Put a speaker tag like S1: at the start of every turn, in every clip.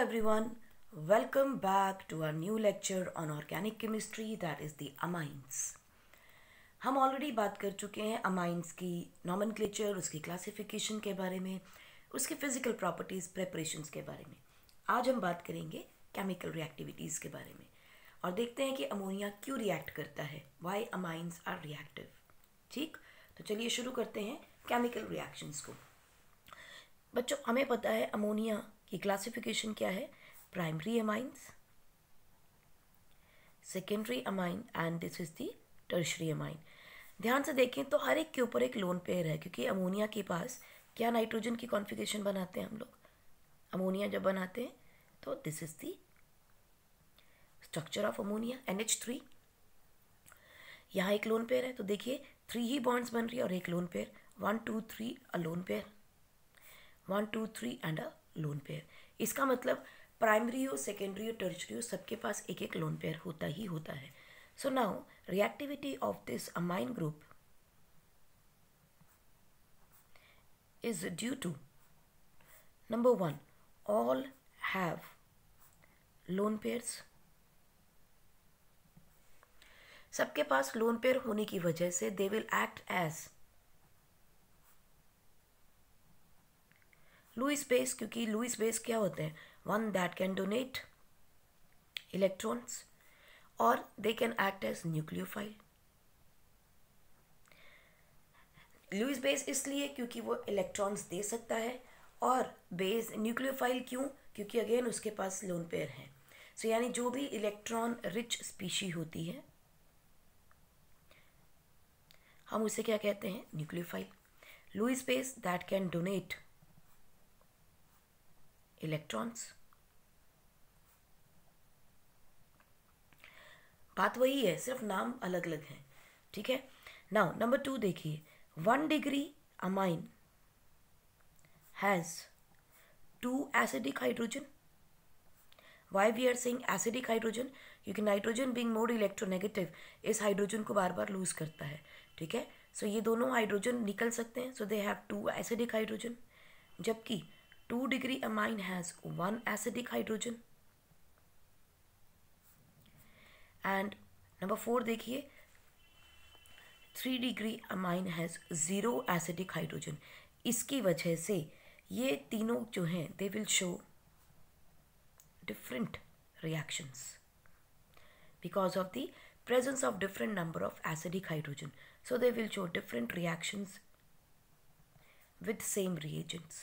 S1: everyone, welcome back to our new lecture on organic chemistry, that is the amines. हम already बात कर चुके हैं अमाइंस की नॉमेनक्लेचर, उसकी क्लासिफिकेशन के बारे में, उसके फिजिकल प्रॉपर्टीज़, प्रेपरेशंस के बारे में. आज हम बात करेंगे केमिकल रिएक्टिविटीज़ के बारे में और देखते हैं कि अमोनिया क्यों रिएक्ट करता है, व्हाई अमाइंस आर रिएक्टिव. ठीक, तो चलिए शुरू करते हैं केमिकल रिएक्शंस को. बच्चों, हमें पता है अमोनिया की क्लासिफिकेशन क्या है. Primary amines, secondary amine and this is the tertiary amine. ध्यान से देखें तो हर एक के ऊपर एक लोन पेयर है, क्योंकि अमोनिया के पास क्या नाइट्रोजन की कॉन्फ़िगरेशन बनाते हैं हम लोग. अमोनिया जब बनाते हैं तो this is the structure of ammonia, NH3. यहाँ एक लोन पेयर है तो देखिए 3 ही बॉन्ड्स बन रही है और एक lone pair, 1 2 3 a lone pair, 1 2 3 and a lone pair. इसका मतलब प्राइमरी हो, सेकेंडरी हो, टर्शरी हो, सबके पास एक एक लोन पेयर होता ही होता है. So now reactivity of this amine group is due to number 1, all have lone pairs. सबके पास लोन पेयर होने की वजह से they will act as Lewis base, क्योंकि लुईस बेस क्या होते हैं, one that can donate electrons और they can act as nucleophile. Lewis base इसलिए क्योंकि वो इलेक्ट्रॉन्स दे सकता है, और बेस न्यूक्लियोफाइल क्यों, क्योंकि अगेन उसके पास लोन पेयर है. सो यानी जो भी इलेक्ट्रॉन रिच स्पीशी होती है हम उसे क्या कहते हैं, nucleophile. Lewis base that can donate electrons. बात वही है, सिर्फ नाम अलग अलग है. ठीक है. नाउ नंबर 2 देखिए, 1 degree amine has 2 acidic hydrogen. Why we are saying acidic hydrogen, क्योंकि नाइट्रोजन बीइंग मोर इलेक्ट्रोनेगेटिव इस हाइड्रोजन को बार बार लूज करता है. ठीक है. सो ये दोनों हाइड्रोजन निकल सकते हैं, सो दे हैव 2 एसिडिक हाइड्रोजन. जबकि 2 degree amine has 1 acidic hydrogen. And number 4 देखिए, 3 degree amine has 0 acidic hydrogen. इसकी वजह से ये तीनों जो हैं they will show different reactions because of the presence of different number of acidic hydrogen. So they will show different reactions with same reagents.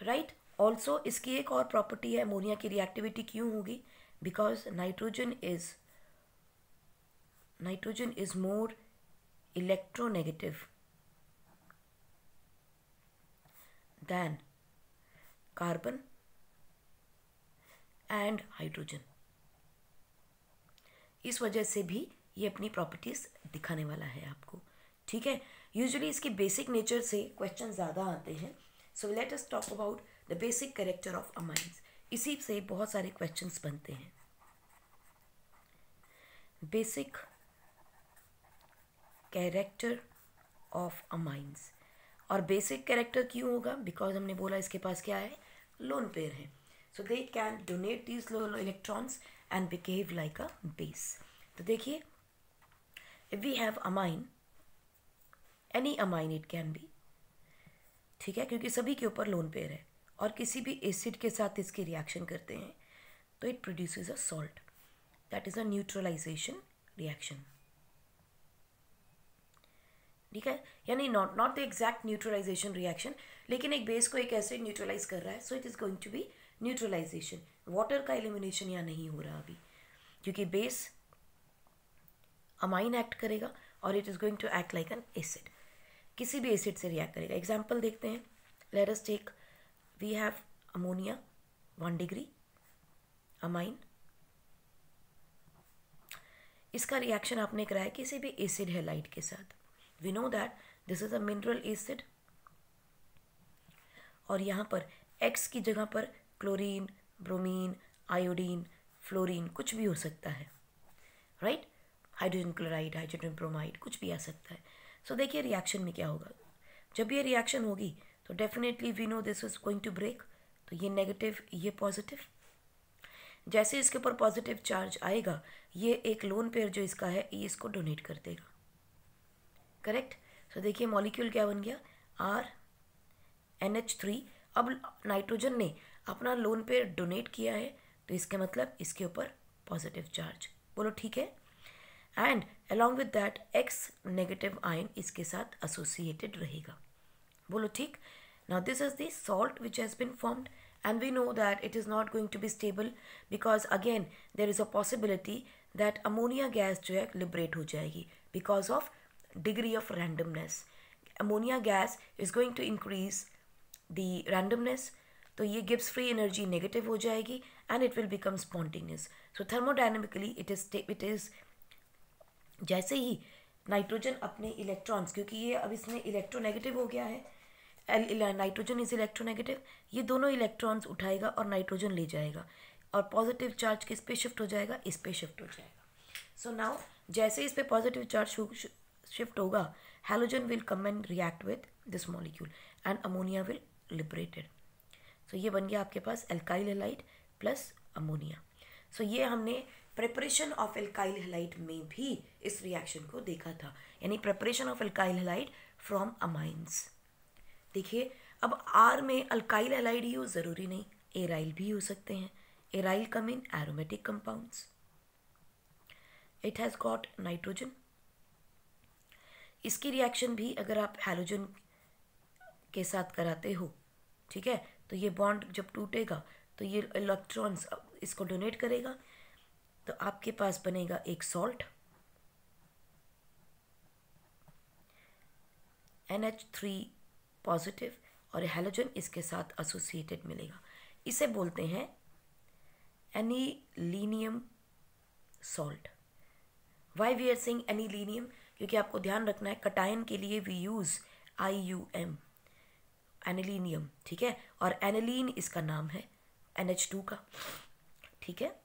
S1: Right? Also इसकी एक और प्रॉपर्टी है, अमोनिया की रिएक्टिविटी क्यों होगी, because nitrogen is more electronegative than carbon and hydrogen. इस वजह से भी ये अपनी प्रॉपर्टीज दिखाने वाला है आपको. ठीक है. यूजुअली इसकी बेसिक नेचर से क्वेश्चन ज़्यादा आते हैं. So let us talk about the basic character of amines. इसी से बहुत सारे क्वेश्चंस बनते हैं. Basic character of amines. और बेसिक कैरेक्टर क्यों होगा, बिकॉज हमने बोला इसके पास क्या है, लोन पेयर है. So they can donate these electrons and behave like a base. तो देखिए, if we have amine, any amine it can be. ठीक है, क्योंकि सभी के ऊपर लोन पेयर है और किसी भी एसिड के साथ इसकी रिएक्शन करते हैं तो it produces a salt. That is a neutralisation reaction. ठीक है, यानी not the exact neutralisation reaction, लेकिन एक बेस को एक एसिड न्यूट्रलाइज कर रहा है, so it is going to be neutralisation. Water का एलिमिनेशन यहाँ नहीं हो रहा अभी, क्योंकि बेस अमाइन एक्ट करेगा और it is going to act like an acid. किसी भी एसिड से रिएक्ट करेगा. एग्जाम्पल देखते हैं. Let us take, we have ammonia 1 degree amine. इसका रिएक्शन आपने कराया किसी भी एसिड हैलाइड के साथ. We know that this is a mineral acid, और यहाँ पर X की जगह पर क्लोरीन, ब्रोमीन, आयोडीन, फ्लोरीन कुछ भी हो सकता है. Right? Hydrogen chloride, hydrogen bromide, कुछ भी आ सकता है. सो देखिए रिएक्शन में क्या होगा. जब ये रिएक्शन होगी तो definitely we know this is going to break, तो ये नेगेटिव ये पॉजिटिव। जैसे इसके ऊपर पॉजिटिव चार्ज आएगा, ये एक लोन पेयर जो इसका है ये इसको डोनेट कर देगा, करेक्ट। तो देखिए मॉलिक्यूल क्या बन गया, RNH3। अब नाइट्रोजन ने अपना लोन पेयर डोनेट किया है, तो इसका मतलब इसके ऊपर पॉजिटिव चार्ज, बोलो ठीक है। And along with that X negative ion इसके साथ एसोसिएटेड रहेगा, बोलो ठीक। Now this is the salt which has been formed, and we know that it is not going to be stable because again there is a possibility that ammonia gas जो है liberate हो जाएगी because of degree of randomness. Ammonia gas is going to increase the randomness, तो ये Gibbs free energy negative हो जाएगी and it will become spontaneous. So thermodynamically it is जैसे ही nitrogen अपने इलेक्ट्रॉन्स, क्योंकि ये अब इसमें इलेक्ट्रोनेगेटिव हो गया है, नाइट्रोजन इज इलेक्ट्रोनेगेटिव, ये दोनों इलेक्ट्रॉन्स उठाएगा और नाइट्रोजन ले जाएगा, और पॉजिटिव चार्ज किस पे शिफ्ट हो जाएगा, इस पे शिफ्ट हो जाएगा। सो नाउ जैसे इस पे पॉजिटिव चार्ज शिफ्ट होगा, halogen will come and react with this molecule and ammonia will liberated. So ये बन गया आपके पास alkyl halide plus ammonia. So ये हमने प्रिपरेशन ऑफ एल्काइल हैलाइड में भी इस रिएक्शन को देखा था, यानी preparation of alkyl halide from amines. देखिए अब आर में अल्काइल हैलाइड ही हो ज़रूरी नहीं, एराइल भी हो सकते हैं। Aryl come in aromatic compounds, it has got nitrogen. इसकी रिएक्शन भी अगर आप हैलोजन के साथ कराते हो, ठीक है, तो ये बॉन्ड जब टूटेगा तो ये इलेक्ट्रॉन्स इसको डोनेट करेगा, तो आपके पास बनेगा एक सॉल्ट NH3 पॉजिटिव और हैलोजन इसके साथ एसोसिएटेड मिलेगा। इसे बोलते हैं anilinium salt. Why we are saying anilinium, क्योंकि आपको ध्यान रखना है कटायन के लिए वी यूज़ IUM, एनिलीनियम, ठीक है। और एनिलीन इसका नाम है NH2 का, ठीक है।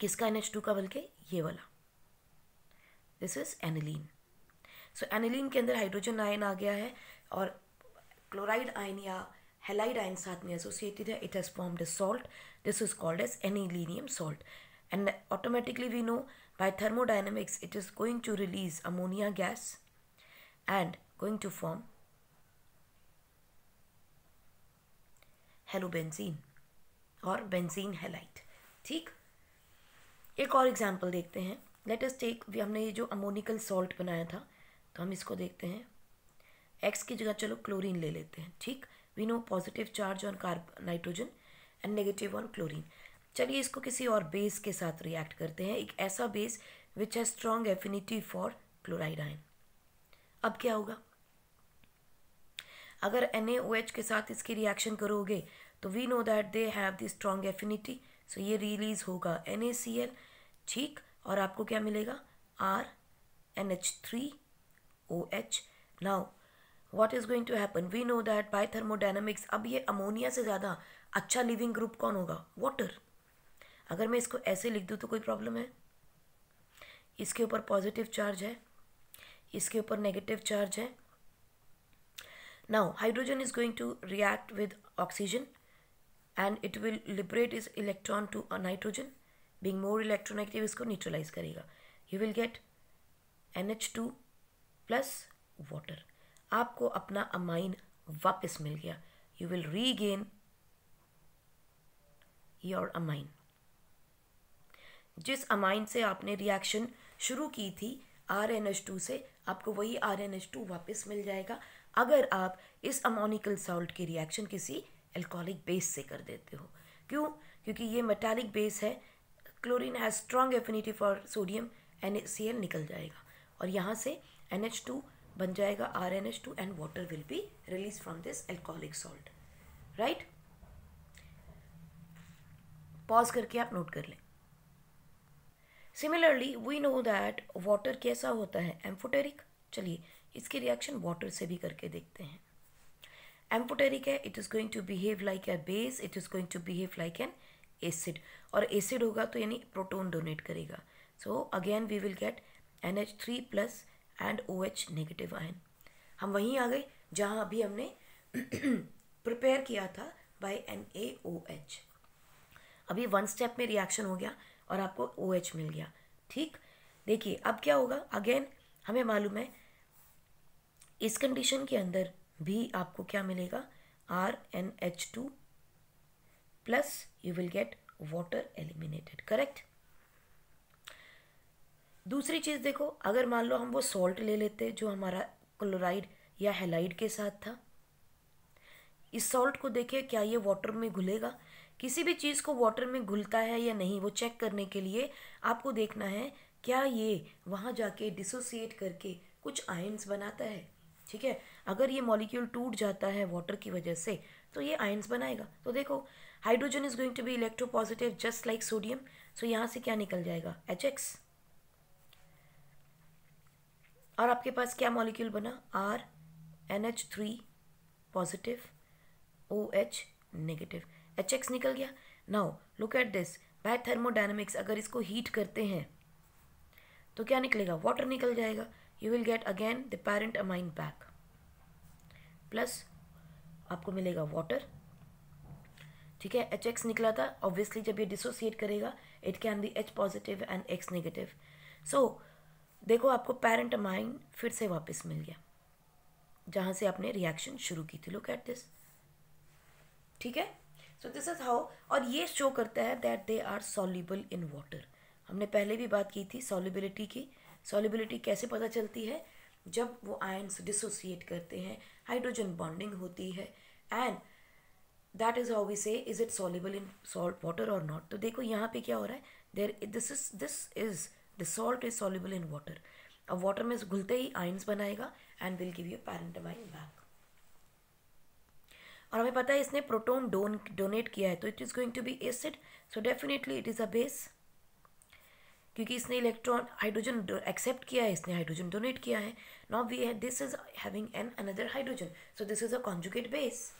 S1: किसका NH2 का, बल्कि ये वाला, this is aniline. So aniline के अंदर हाइड्रोजन आयन आ गया है और क्लोराइड आयन या हैलाइड आयन साथ में एसोसिएटेड है, it has formed a salt, this is called as anilinium salt. And automatically we know by thermodynamics it is going to release ammonia gas and going to form halobenzene और benzene halide, ठीक। एक और example देखते हैं, let us take, हमने ये जो ammoniacal salt बनाया था, तो हम इसको देखते हैं। X की जगह चलो क्लोरीन ले लेते हैं, ठीक। We know positive charge on nitrogen and negative on chlorine. चलिए इसको किसी और बेस के साथ रिएक्ट करते हैं, एक ऐसा base which has strong affinity for chloride ion. अब क्या होगा, अगर NaOH के साथ इसकी रिएक्शन करोगे तो we know that they have the strong affinity, so ये रिलीज होगा NaCl, ठीक। और आपको क्या मिलेगा, RNH3OH। Now what is going to happen, we know that by thermodynamics अब ये अमोनिया से ज़्यादा अच्छा लिविंग ग्रुप कौन होगा, वाटर। अगर मैं इसको ऐसे लिख दूँ तो कोई प्रॉब्लम है, इसके ऊपर पॉजिटिव चार्ज है, इसके ऊपर नेगेटिव चार्ज है। Now hydrogen is going to react with oxygen and it will liberate is electron to nitrogen, being more electronegative इसको न्यूट्रलाइज करेगा, you will get NH2 plus water. आपको अपना अमाइन वापस मिल गया, you will regain your amine. जिस amine से आपने रिएक्शन शुरू की थी RNH2 से, आपको वही RNH2 वापस मिल जाएगा अगर आप इस अमोनिकल सॉल्ट की रिएक्शन किसी एल्कोहलिक बेस से कर देते हो। क्यों, क्योंकि ये मेटालिक बेस है, chlorine has strong affinity for sodium, NaCl निकल जाएगा और यहाँ से NH2 बन जाएगा RNH2 and water will be release from this alcoholic salt, right. Pause करके आप नोट कर लें। Similarly we know that water कैसा होता है, एम्फोटेरिक। चलिए इसकी रिएक्शन वाटर से भी करके देखते हैं। एम्फोटेरिक है, it is going to behave like a base, it is going to behave like an acid, और एसिड होगा तो यानी प्रोटोन डोनेट करेगा। So again we will get NH3 plus and OH negative ion. हम वहीं आ गए, जहाँ अभी हमने प्रिपेयर किया था बाय NaOH। अभी 1 स्टेप में रिएक्शन हो गया और आपको OH मिल गया। ठीक, देखिए अब क्या होगा। अगेन हमें मालूम है इस कंडीशन के अंदर भी आपको क्या मिलेगा, RnH2 plus you will get water eliminated. Correct. दूसरी चीज़ देखो, अगर मान लो हम वो सॉल्ट ले लेते जो हमारा क्लोराइड या हैलाइड के साथ था, इस सॉल्ट को देखिए क्या ये वाटर में घुलेगा। किसी भी चीज़ को वाटर में घुलता है या नहीं वो चेक करने के लिए आपको देखना है क्या ये वहाँ जाके डिसोसिएट करके कुछ आयंस बनाता है। ठीक है, अगर ये मॉलिक्यूल टूट जाता है वाटर की वजह से तो ये आयंस बनाएगा। तो देखो hydrogen is going to be electropositive just like sodium. So यहाँ से क्या निकल जाएगा, HX। और आपके पास क्या मॉलिक्यूल बना, RnH3 positive OH negative, HX निकल गया। Now look at this, by thermodynamics अगर इसको हीट करते हैं तो क्या निकलेगा, वाटर निकल जाएगा। You will gate again the parent amine back plus आपको मिलेगा वाटर। ठीक है, HX निकला था, ऑब्वियसली जब ये डिसोसिएट करेगा it can be H positive and X negative. So देखो आपको पेरेंट अमाइन फिर से वापस मिल गया जहाँ से आपने रिएक्शन शुरू की थी। Look at this. ठीक है, सो दिस इज हाउ, और ये शो करता है that they are soluble in water. हमने पहले भी बात की थी सॉल्युबिलिटी की। सॉल्युबिलिटी कैसे पता चलती है, जब वो आयंस डिसोसिएट करते हैं, हाइड्रोजन बॉन्डिंग होती है, and that is how we say is it soluble in salt water और नॉट। तो देखो यहाँ पे क्या हो रहा है, there this is the salt is soluble in water. अब वाटर में घुलते ही आयंस बनाएगा and will give you parent amine back. और हमें पता है इसने प्रोटॉन डोनेट किया है तो it is going to be acid, so definitely it is a base, क्योंकि इसने इलेक्ट्रॉन हाइड्रोजन एक्सेप्ट किया है, इसने हाइड्रोजन डोनेट किया है। नाउ वी है this is having an another hydrogen, so this is a conjugate base.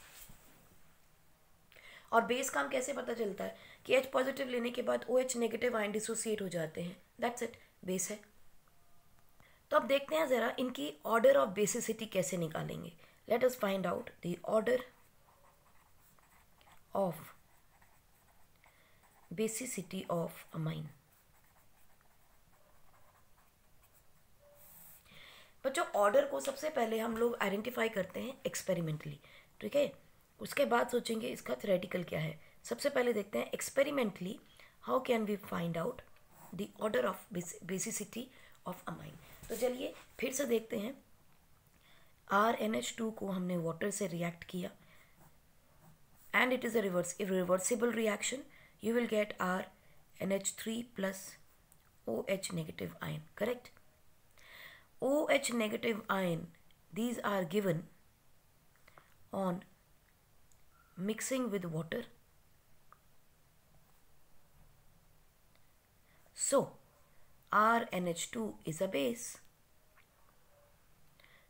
S1: और base का हम कैसे पता चलता है कि H पॉजिटिव लेने के बाद OH नेगेटिव आयन डिसोसिएट हो जाते हैं, दैट्स इट, बेस है। तो अब देखते हैं ज़रा इनकी ऑर्डर ऑफ बेसिसिटी कैसे निकालेंगे। Let us find out the order of basicity of amine. बच्चों ऑर्डर को सबसे पहले हम लोग आइडेंटिफाई करते हैं एक्सपेरिमेंटली। ठीक है, उसके बाद सोचेंगे इसका थ्योरेटिकल क्या है। सबसे पहले देखते हैं experimentally how can we find out the order of basicity of amine. तो चलिए फिर से देखते हैं। RnH2 को हमने वाटर से रिएक्ट किया and it is a reversible reaction. You will gate RnH3 plus OH negative ion. Correct, OH negative ion, these are given on mixing with water. So RnH2 is a base,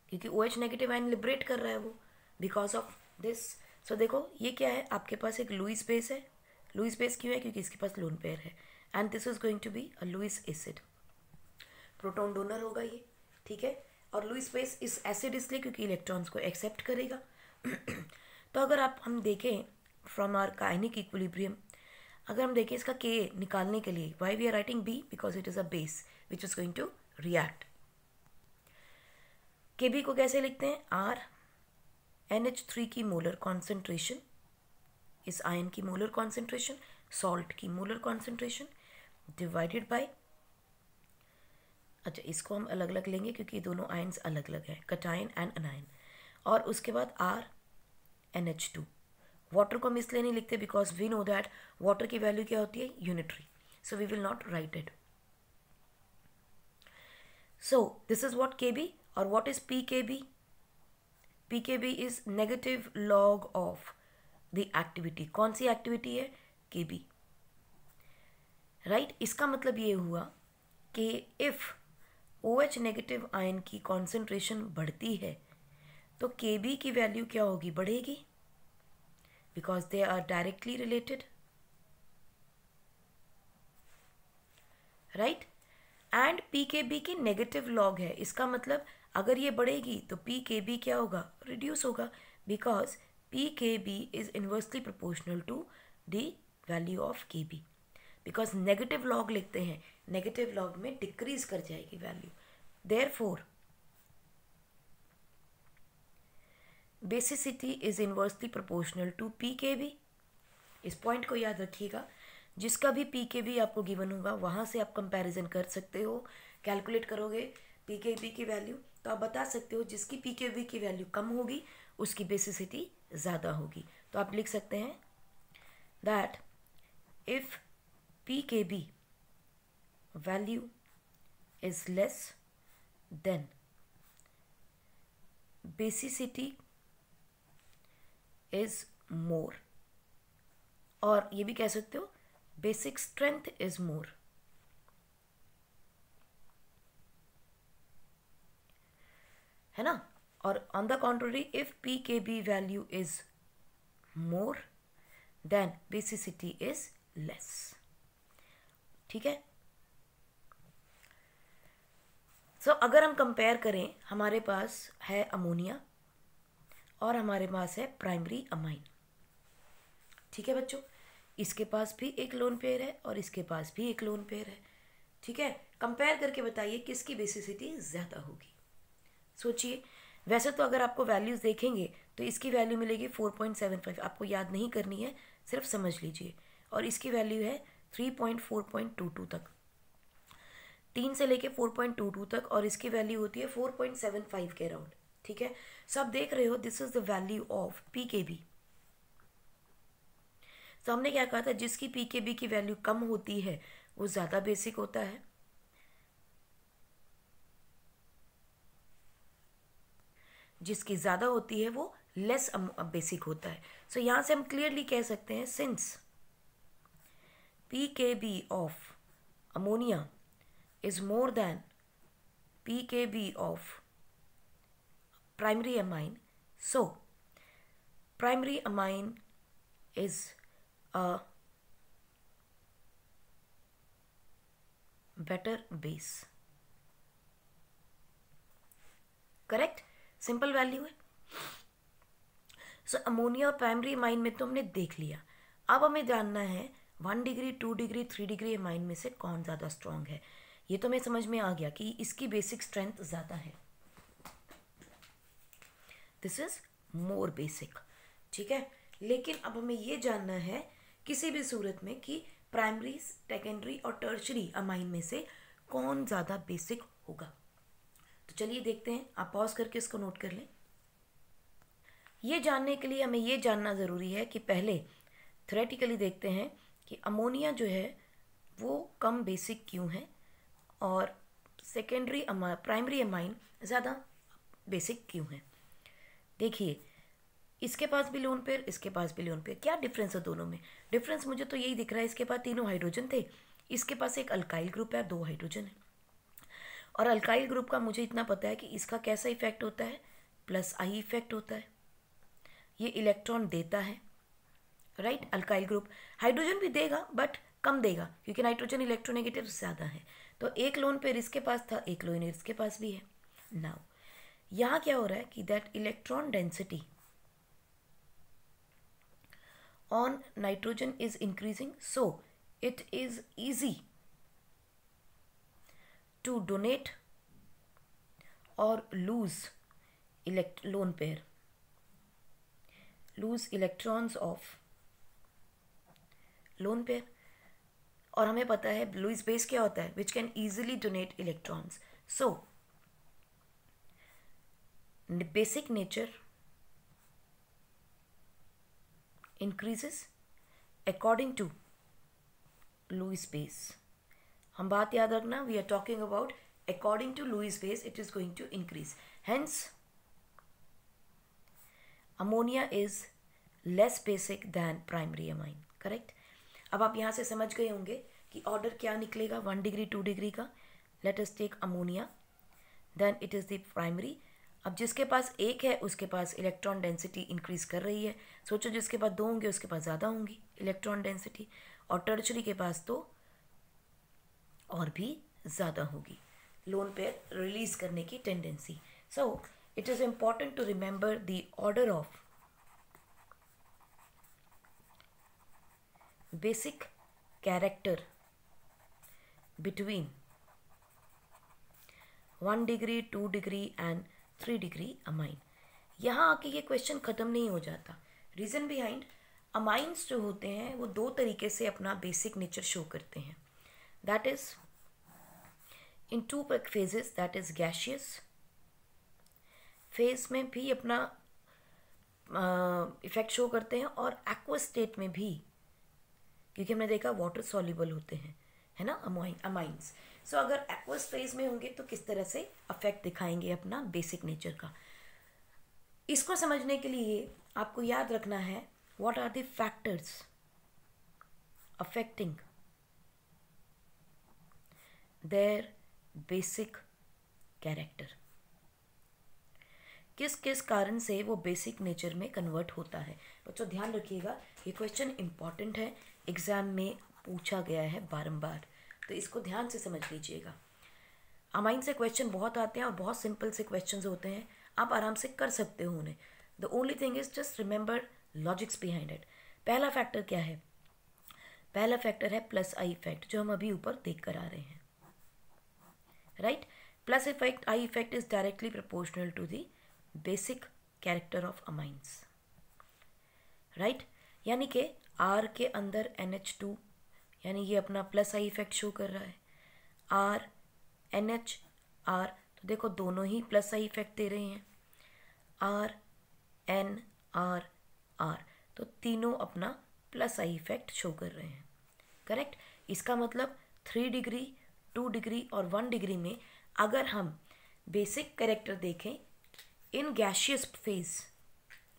S1: क्योंकि OH negative ion liberate कर रहा है वो because of this. सो देखो ये क्या है, आपके पास एक लुईस बेस है। लुईस बेस क्यों है, क्योंकि इसके पास लोन पेयर है and this is going to be a Lewis acid. Proton donor होगा ये। ठीक है, और लुईस बेस इस एसिड इसलिए क्योंकि इलेक्ट्रॉन्स को एक्सेप्ट करेगा। तो अगर आप हम देखें फ्रॉम आर काइनेटिक इक्विलिब्रियम, अगर हम देखें इसका के निकालने के लिए why we are writing B, because it is a base which is going to react. K B को कैसे लिखते हैं, RnH3 की मोलर कॉन्सेंट्रेशन, इस आयन की मोलर कॉन्सेंट्रेशन, सॉल्ट की मोलर कॉन्सेंट्रेशन डिवाइडेड बाय, अच्छा इसको हम अलग अलग लेंगे क्योंकि ये दोनों आयन्स अलग अलग हैं, कटायन एंड अनायन। और उसके बाद RnH2। वाटर को हम इसलिए नहीं लिखते because we know that water की वैल्यू क्या होती है, unitary, so we will not write it. So this is what Kb। और what is PKb? PKb is negative log of the activity. कौन सी एक्टिविटी है, Kb, राइट। इसका मतलब ये हुआ कि इफ OH नेगेटिव आयन की कॉन्सेंट्रेशन बढ़ती है तो Kb की वैल्यू क्या होगी, बढ़ेगी, because they are directly related, right. And PKb की नेगेटिव लॉग है, इसका मतलब अगर ये बढ़ेगी तो पी के बी क्या होगा, रिड्यूस होगा, बिकॉज पी के B is inversely proportional to the value of K B, because negative log लिखते हैं, नेगेटिव लॉग में डिक्रीज कर जाएगी value, therefore basicity is inversely proportional to P के बी। इस पॉइंट को याद रखिएगा, जिसका भी पी के बी आपको गिवन होगा वहाँ से आप कंपैरिजन कर सकते हो, कैलकुलेट करोगे पी के बी की वैल्यू तो आप बता सकते हो जिसकी पी के बी की वैल्यू कम होगी उसकी बेसिसिटी ज़्यादा होगी। तो आप लिख सकते हैं दैट इफ पी के B value is less then basicity is more, और ये भी कह सकते हो बेसिक स्ट्रेंथ इज मोर। है ना। और on the contrary if P के B value is more than basicity is less. ठीक है। सो अगर हम कंपेयर करें, हमारे पास है अमोनिया और हमारे पास है प्राइमरी अमाइन। ठीक है बच्चों, इसके पास भी एक लोन पेयर है और इसके पास भी एक लोन पेयर है। ठीक है, कंपेयर करके बताइए किसकी बेसिसिटी ज़्यादा होगी। सोचिए, वैसे तो अगर आपको वैल्यूज़ देखेंगे तो इसकी वैल्यू मिलेगी 4.75, आपको याद नहीं करनी है, सिर्फ समझ लीजिए, और इसकी वैल्यू है 3.4.22 तक, 3 से लेके 4.22 तक, और इसकी वैल्यू होती है 4.75 के अराउंड। ठीक है, सब देख रहे हो, this is the value of P के बी। तो हमने क्या कहा था, जिसकी पी के बी की वैल्यू कम होती है वो ज़्यादा बेसिक होता है, जिसकी ज़्यादा होती है वो लेस बेसिक होता है। सो यहाँ से हम क्लियरली कह सकते हैं, सिंस पी के b of ammonia is more than p के b of primary amine, so primary amine is a better base। Correct, simple value है। सो अमोनिया और प्राइमरी अमाइन में तो हमने देख लिया, अब हमें जानना है 1 डिग्री 2 डिग्री 3 डिग्री अमाइन में से कौन ज़्यादा स्ट्रॉन्ग है। ये तो हमें समझ में आ गया कि इसकी बेसिक स्ट्रेंथ ज़्यादा है, दिस इज मोर बेसिक। ठीक है, लेकिन अब हमें ये जानना है किसी भी सूरत में कि प्राइमरी, सेकेंडरी और टर्शरी अमाइन में से कौन ज़्यादा बेसिक होगा। तो चलिए देखते हैं, आप पॉज करके इसको नोट कर लें। ये जानने के लिए हमें ये जानना ज़रूरी है कि पहले थ्योरेटिकली देखते हैं कि अमोनिया जो है वो कम बेसिक क्यों है और सेकेंडरी प्राइमरी अमाइन ज़्यादा बेसिक क्यों है। देखिए, इसके पास भी लोन पेयर, इसके पास भी लोन पेयर, क्या डिफरेंस है दोनों में? डिफरेंस मुझे तो यही दिख रहा है, इसके पास तीनों हाइड्रोजन थे, इसके पास एक अल्काइल ग्रुप है, 2 हाइड्रोजन है। और अल्काइल ग्रुप का मुझे इतना पता है कि इसका कैसा इफेक्ट होता है, प्लस आई इफेक्ट होता है, ये इलेक्ट्रॉन देता है, राइट। अल्काइल ग्रुप हाइड्रोजन भी देगा बट कम देगा क्योंकि नाइट्रोजन इलेक्ट्रोनेगेटिव ज़्यादा है। तो एक लोन पेयर इसके पास था, एक लोन इसके पास भी है। नाउ यहाँ क्या हो रहा है कि that electron density on nitrogen is increasing, so it is easy to donate or lose lone pair, lose electrons of lone pair। और हमें पता है लुईस बेस क्या होता है, which can easily donate electrons, so basic nature increases according to Lewis base। हम बात याद रखना, we are talking about according to Lewis base it is going to increase, hence ammonia is less basic than primary amine। Correct. अब आप यहाँ से समझ गए होंगे कि ऑर्डर क्या निकलेगा 1 डिग्री 2 डिग्री का। Let us take ammonia, then it is the primary. अब जिसके पास एक है उसके पास इलेक्ट्रॉन डेंसिटी इंक्रीज कर रही है, सोचो जिसके पास 2 होंगे उसके पास ज़्यादा होंगी इलेक्ट्रॉन डेंसिटी, और टर्शरी के पास तो और भी ज़्यादा होगी लोन पेयर रिलीज करने की tendency. So it is important to remember the order of basic character between 1 degree 2 degree and 3 degree amine. यहाँ आके ये क्वेश्चन ख़त्म नहीं हो जाता. रीज़न बिहाइंड, अमाइंस जो होते हैं वो दो तरीके से अपना बेसिक नेचर शो करते हैं. That is in two phases, that is gaseous phase में भी अपना इफेक्ट शो करते हैं और एक्वस स्टेट में भी, क्योंकि हमने देखा वाटर सॉल्युबल होते हैं, है ना, अमाइंस. सो अगर एक्वस फेज में होंगे तो किस तरह से अफेक्ट दिखाएंगे अपना बेसिक नेचर का. इसको समझने के लिए आपको याद रखना है what are the factors affecting their basic character. किस किस कारण से वो बेसिक नेचर में कन्वर्ट होता है. बच्चों ध्यान रखिएगा, ये क्वेश्चन इंपॉर्टेंट है, एग्जाम में पूछा गया है बारंबार, तो इसको ध्यान से समझ लीजिएगा. अमाइन से क्वेश्चन बहुत आते हैं और बहुत सिंपल से क्वेश्चंस होते हैं, आप आराम से कर सकते हो उन्हें. The only thing is just remember logics behind it. पहला फैक्टर क्या है? पहला फैक्टर है प्लस आई इफेक्ट, जो हम अभी ऊपर देख कर आ रहे हैं. Right, plus effect, I effect is directly proportional to the basic character of amines. Right, यानी कि आर के अंदर NH2, यानी ये अपना प्लस आई इफेक्ट शो कर रहा है. आर NH आर, तो देखो दोनों ही प्लस आई इफेक्ट दे रहे हैं. आर N आर आर, तो तीनों अपना प्लस आई इफेक्ट शो कर रहे हैं. करेक्ट. इसका मतलब 3 डिग्री 2 डिग्री और 1 डिग्री में अगर हम बेसिक कैरेक्टर देखें इन gaseous phase,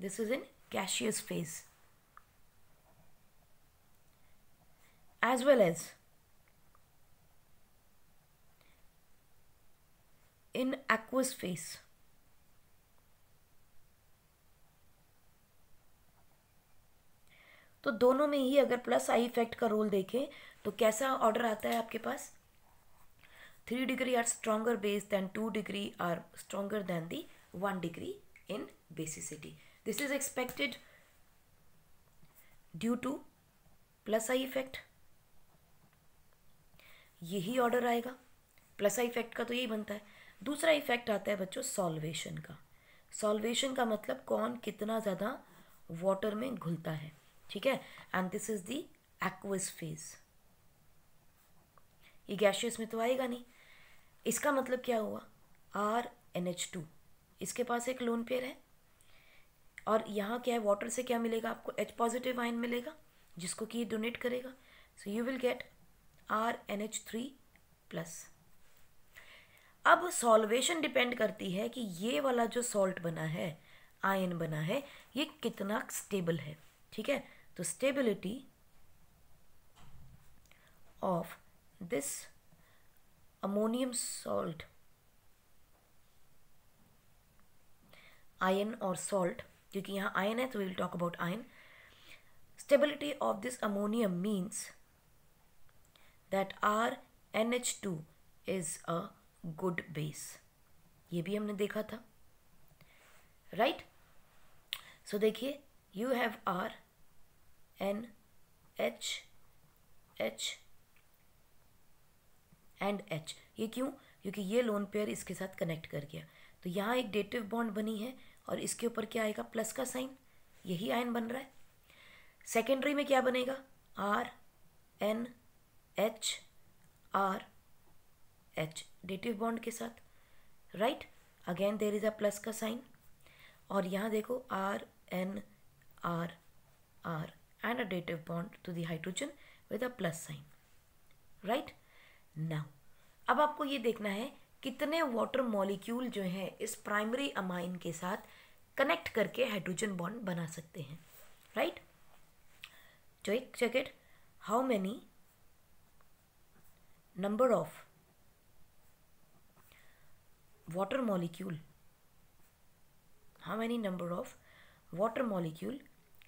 S1: this is in gaseous phase, as well as in aqueous phase. तो दोनों में ही अगर प्लस आई इफेक्ट का रोल देखें तो कैसा ऑर्डर आता है आपके पास? 3 degree are stronger base than 2 degree are stronger than the 1 degree in basicity. This is expected due to plus I effect. यही ऑर्डर आएगा, प्लस आई इफेक्ट का तो यही बनता है. दूसरा इफेक्ट आता है बच्चों सॉल्वेशन का. सॉल्वेशन का मतलब कौन कितना ज़्यादा वाटर में घुलता है. ठीक है, and this is the aqueous phase. ये गैशियस में तो आएगा नहीं. इसका मतलब क्या हुआ? RNH2, इसके पास एक लोन पेयर है और यहाँ क्या है, वाटर से क्या मिलेगा आपको? H पॉजिटिव आयन मिलेगा जिसको कि ये डोनेट करेगा. सो you will gate RNH3 plus. अब सॉल्वेशन डिपेंड करती है कि ये वाला जो सॉल्ट बना है, आयन बना है, ये कितना स्टेबल है. ठीक है, तो stability of this ammonium salt, ion और सॉल्ट, क्योंकि यहाँ आयन है तो will talk about ion. Stability of this ammonium means that RNH2 is a good base. ये भी हमने देखा था. राइट, सो देखिए you have R N H H and H. ये क्यों? क्योंकि ये लोन पेयर इसके साथ कनेक्ट कर गया, तो यहाँ एक डेटिव बॉन्ड बनी है और इसके ऊपर क्या आएगा? प्लस का साइन. यही आयन बन रहा है. सेकेंडरी में क्या बनेगा? R N H R H, dative bond के साथ. Right, again there is a plus का साइन और यहाँ देखो R N R R and a dative bond to the hydrogen with a plus sign. Right, now अब आपको ये देखना है कितने वाटर मॉलिक्यूल जो हैं इस प्राइमरी अमाइन के साथ कनेक्ट करके हाइड्रोजन बॉन्ड बना सकते हैं. Right, check it. How many number of water molecule, how many number of water molecule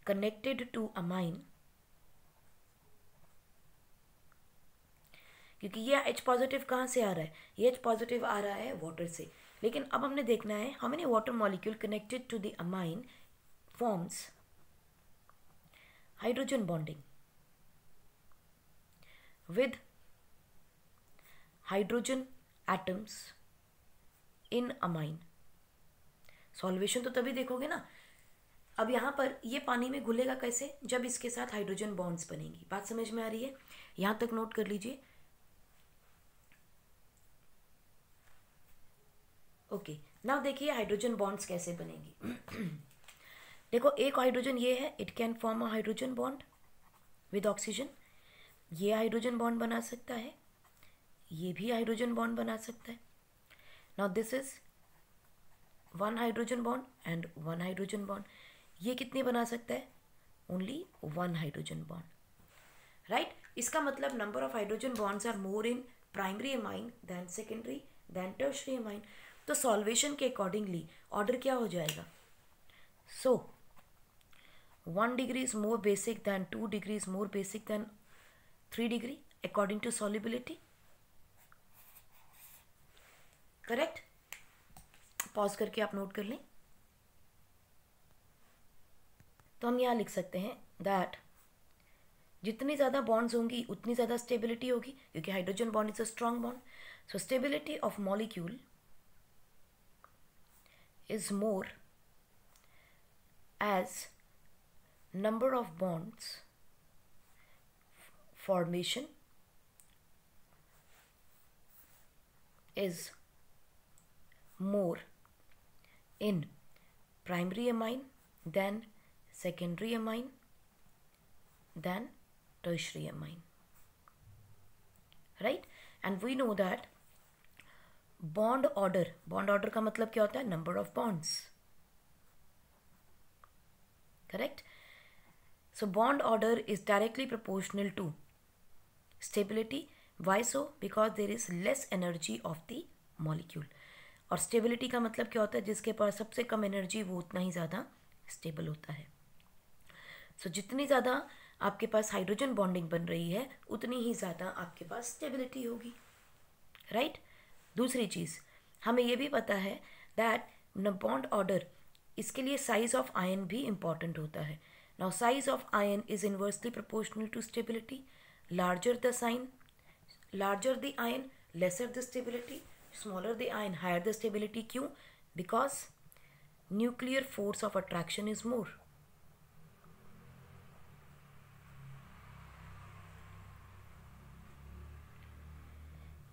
S1: connected to amine, क्योंकि ये H पॉजिटिव कहाँ से आ रहा है? ये H पॉजिटिव आ रहा है वाटर से, लेकिन अब हमने देखना है how many water molecule connected to the amine forms hydrogen bonding with hydrogen atoms in amine. Solvation तो तभी देखोगे ना। अब यहाँ पर ये पानी में घुलेगा कैसे, जब इसके साथ हाइड्रोजन बॉन्ड्स बनेंगी। बात समझ में आ रही है? यहाँ तक नोट कर लीजिए। ओके, नाउ देखिए हाइड्रोजन बॉन्ड्स कैसे बनेंगी। देखो, एक हाइड्रोजन ये है, it can form a hydrogen bond with oxygen. ये हाइड्रोजन बॉन्ड बना सकता है, ये भी हाइड्रोजन बॉन्ड बना सकता है। Now this is one hydrogen bond and one hydrogen bond. ये कितने बना सकता है? Only one hydrogen bond, right. इसका मतलब number of hydrogen bonds are more in primary amine than secondary than tertiary amine. तो सॉल्वेशन के अकॉर्डिंगली ऑर्डर क्या हो जाएगा? So 1 degree is more basic than 2 degree is more basic than 3 degree according to solubility, correct. Pause करके आप note कर लें। तो हम यहाँ लिख सकते हैं दैट जितनी ज़्यादा बॉन्ड्स होंगी उतनी ज़्यादा स्टेबिलिटी होगी, क्योंकि hydrogen bond is a strong bond. So stability of molecule is more as number of bonds formation is more in primary amine than secondary amine than tertiary amine, right? And we know that bond order का मतलब क्या होता है? Number of bonds, correct. So bond order is directly proportional to stability. Why so? Because there is less energy of the molecule. और stability का मतलब क्या होता है? जिसके पास सबसे कम एनर्जी वो उतना ही ज़्यादा स्टेबल होता है। सो जितनी ज़्यादा आपके पास हाइड्रोजन बॉन्डिंग बन रही है उतनी ही ज़्यादा आपके पास स्टेबिलिटी होगी, राइट। दूसरी चीज़ हमें ये भी पता है दैट बॉन्ड ऑर्डर, इसके लिए साइज ऑफ आयन भी इम्पॉर्टेंट होता है। Now size of ion is inversely proportional to stability. Larger the ion lesser the stability, smaller the ion higher the stability. क्यों? Because nuclear force of attraction is more.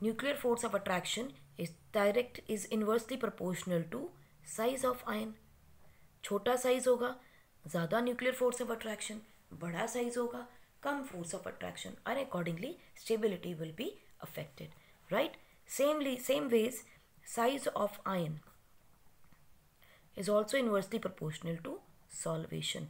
S1: Nuclear force of attraction is inversely proportional to size of ion. छोटा size होगा ज़्यादा nuclear force of attraction, बड़ा size होगा कम force of attraction, और accordingly stability will be affected, right. Same ways size of ion is also inversely proportional to solvation.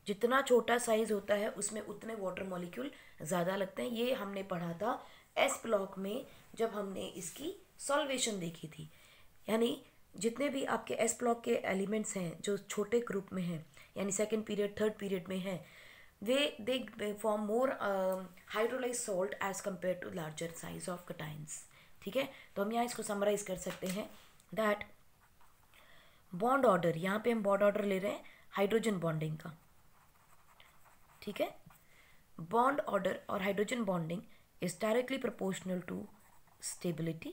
S1: जितना छोटा size होता है उसमें उतने वाटर मॉलिक्यूल ज़्यादा लगते हैं। ये हमने पढ़ा था एस ब्लॉक में जब हमने इसकी सॉल्वेशन देखी थी। यानी जितने भी आपके एस ब्लॉक के एलिमेंट्स हैं जो छोटे ग्रुप में हैं, यानी सेकंड पीरियड थर्ड पीरियड में हैं, they form more hydrolyze salt as compare to larger size of cations. ठीक है, तो हम यहाँ इसको समराइज कर सकते हैं दैट बॉन्ड ऑर्डर, यहाँ पे हम बॉन्ड ऑर्डर ले रहे हैं हाइड्रोजन बॉन्डिंग का। ठीक है, बॉन्ड ऑर्डर और hydrogen bonding is directly proportional to stability.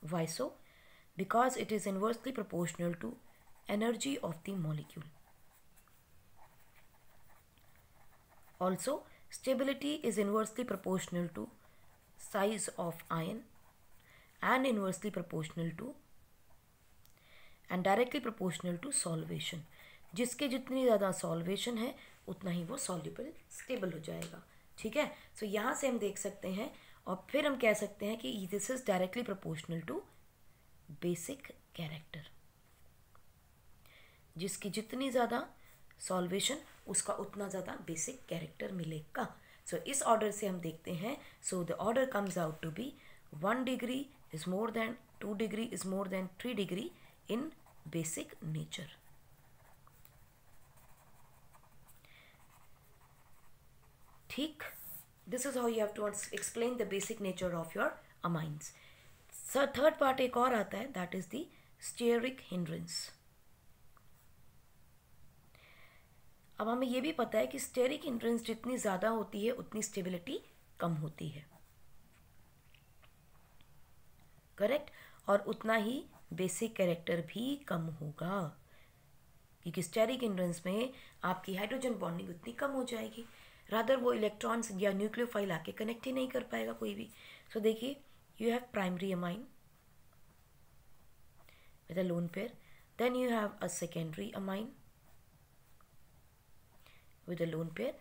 S1: Why so? Because it is inversely proportional to energy of the molecule. Also, stability is inversely proportional to size of ion and inversely proportional to and directly proportional to solvation. जिसके जितनी ज़्यादा solvation है उतना ही वो soluble stable हो जाएगा। ठीक है, सो यहाँ से हम देख सकते हैं और फिर हम कह सकते हैं कि this is directly proportional to basic character. जिसकी जितनी ज़्यादा सॉल्वेशन उसका उतना ज़्यादा बेसिक कैरेक्टर मिलेगा। सो इस ऑर्डर से हम देखते हैं, so the order comes out to be 1 degree is more than 2 degree is more than 3 degree in basic nature. ठीक, this is how you have to explain the basic nature of your amines. Sir third part एक और आता है, that is the steric hindrance. अब हमें ये भी पता है कि स्टेरिक हिंड्रेंस जितनी ज़्यादा होती है उतनी स्टेबिलिटी कम होती है, करेक्ट, और उतना ही बेसिक कैरेक्टर भी कम होगा, क्योंकि स्टेरिक हिंड्रेंस में आपकी हाइड्रोजन बॉन्डिंग उतनी कम हो जाएगी, रादर वो इलेक्ट्रॉन्स या न्यूक्लियोफाइल आके कनेक्ट ही नहीं कर पाएगा कोई भी। सो देखिए, you have primary amine with a lone pair, then you have a secondary amine with a lone pair,